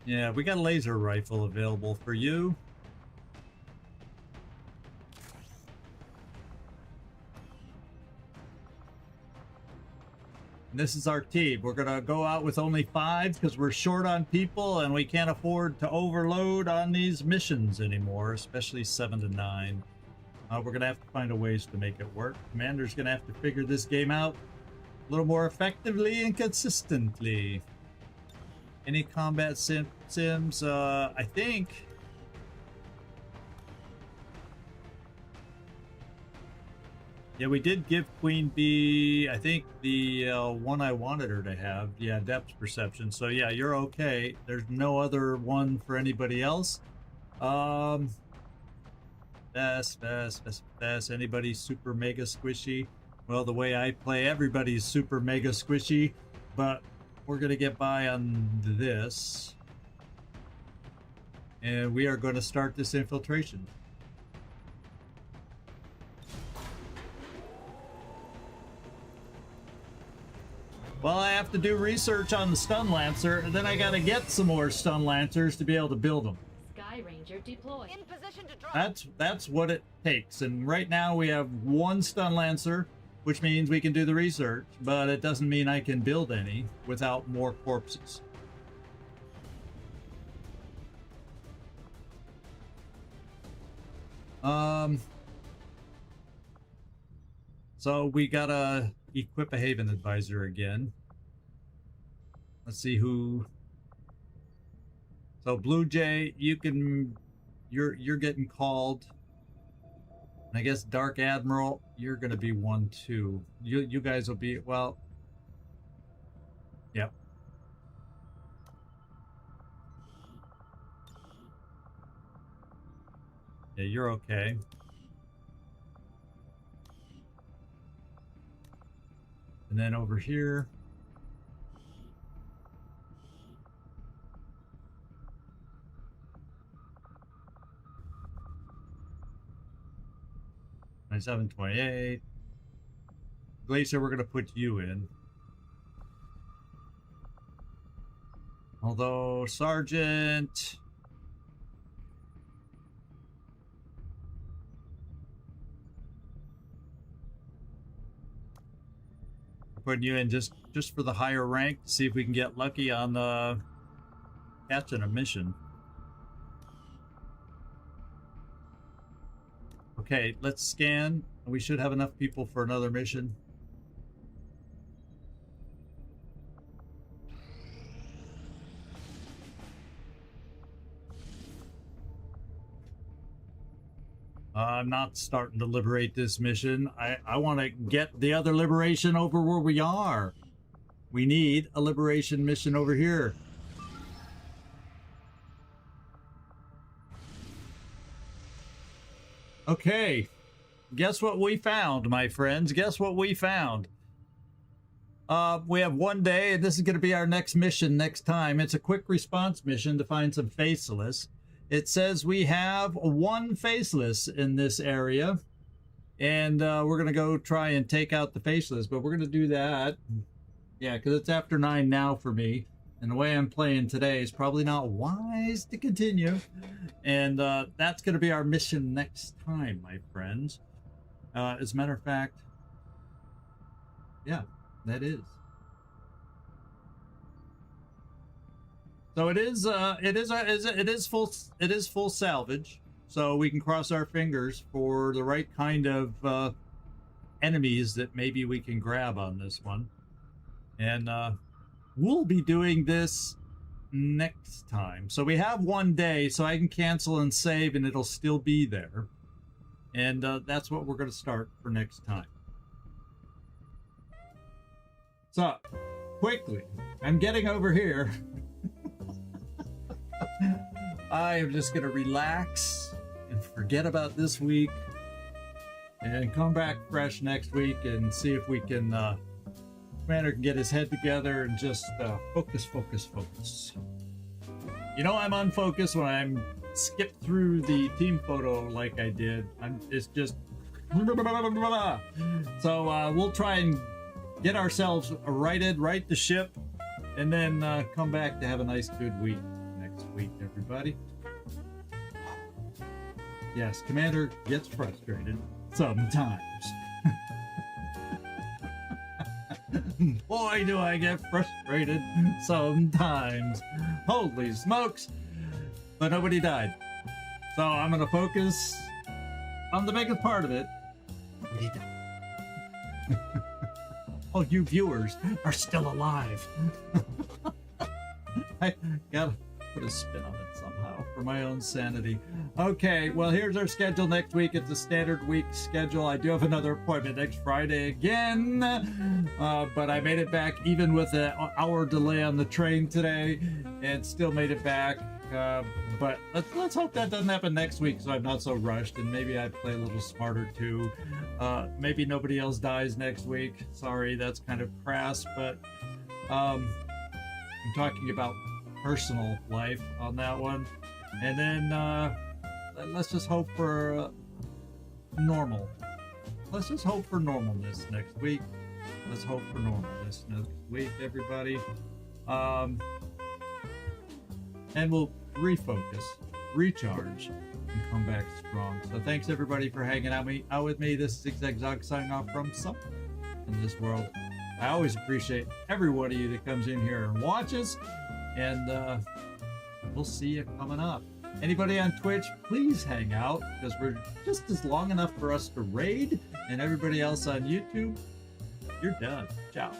Yeah, we got a laser rifle available for you. And this is our team. We're gonna go out with only 5 because we're short on people and we can't afford to overload on these missions anymore, especially 7 to 9. We're gonna have to find a ways to make it work. Commander's gonna have to figure this game out a little more effectively and consistently. Any combat sims? I think. Yeah, we did give Queen Bee, I think, the one I wanted her to have. Yeah, depth perception. So yeah, you're okay. There's no other one for anybody else. Best. Anybody super mega squishy? Well, the way I play, everybody's super mega squishy, but we're gonna get by on this. And we are going to start this infiltration. Well, I have to do research on the Stun Lancer, and then I gotta get some more Stun Lancers to be able to build them. Sky Ranger deployed. In position to drop. That's what it takes. And right now we have 1 Stun Lancer, which means we can do the research, but it doesn't mean I can build any without more corpses. So we gotta equip a Haven Advisor again. Let's see who. So Blue Jay, you're getting called. And I guess Dark Admiral, you're gonna be 1 too. You guys will be, well. Yep. Yeah, you're okay. And then over here, I 27, 28. Glacier, we're going to put you in. Although, Sergeant... putting you in just for the higher rank to see if we can get lucky on catching a mission. Okay, let's scan. We should have enough people for another mission. I'm not starting to liberate this mission. I want to get the other liberation over where we are. We need a liberation mission over here. Okay. Guess what we found, my friends? Guess what we found? We have 1 day, and this is going to be our next mission next time. It's a quick response mission to find some faceless. It says we have 1 faceless in this area, and we're going to go try and take out the faceless, but we're going to do that. Yeah, because it's after 9 now for me, and the way I'm playing today is probably not wise to continue, and that's going to be our mission next time, my friends. As a matter of fact, yeah, that is. So it is full salvage. So we can cross our fingers for the right kind of enemies that maybe we can grab on this one. And we'll be doing this next time. So we have 1 day, so I can cancel and save, and it'll still be there. And that's what we're going to start for next time. So, quickly, I'm getting over here. I am just going to relax and forget about this week and come back fresh next week and see if we can, Commander can get his head together and just focus. You know I'm unfocused when I'm skipped through the team photo like I did. It's just... So we'll try and get ourselves righted, right the ship, and then come back to have a nice, good week next week, everybody. Yes, Commander gets frustrated sometimes. Boy, do I get frustrated sometimes. Holy smokes. But nobody died. So I'm going to focus on the biggest part of it. Nobody died. Oh, you viewers are still alive. I gotta put a spin on it somehow for my own sanity. Okay, well, here's our schedule next week. It's a standard week schedule. I do have another appointment next Friday again, but I made it back even with an hour delay on the train today and still made it back. But let's hope that doesn't happen next week, so I'm not so rushed, and maybe I play a little smarter too. Maybe nobody else dies next week. Sorry, that's kind of crass, but I'm talking about personal life on that one. And then let's just hope for normal. Let's just hope for normalness next week. Let's hope for normalness next week, everybody. And we'll refocus, recharge, and come back strong. So thanks everybody for hanging out with me. This is ZigZagZog signing off from somewhere in this world. I always appreciate every one of you that comes in here and watches, and we'll see you coming up. Anybody on Twitch, please hang out, because we're just as long enough for us to raid, and everybody else on YouTube, you're done. Ciao.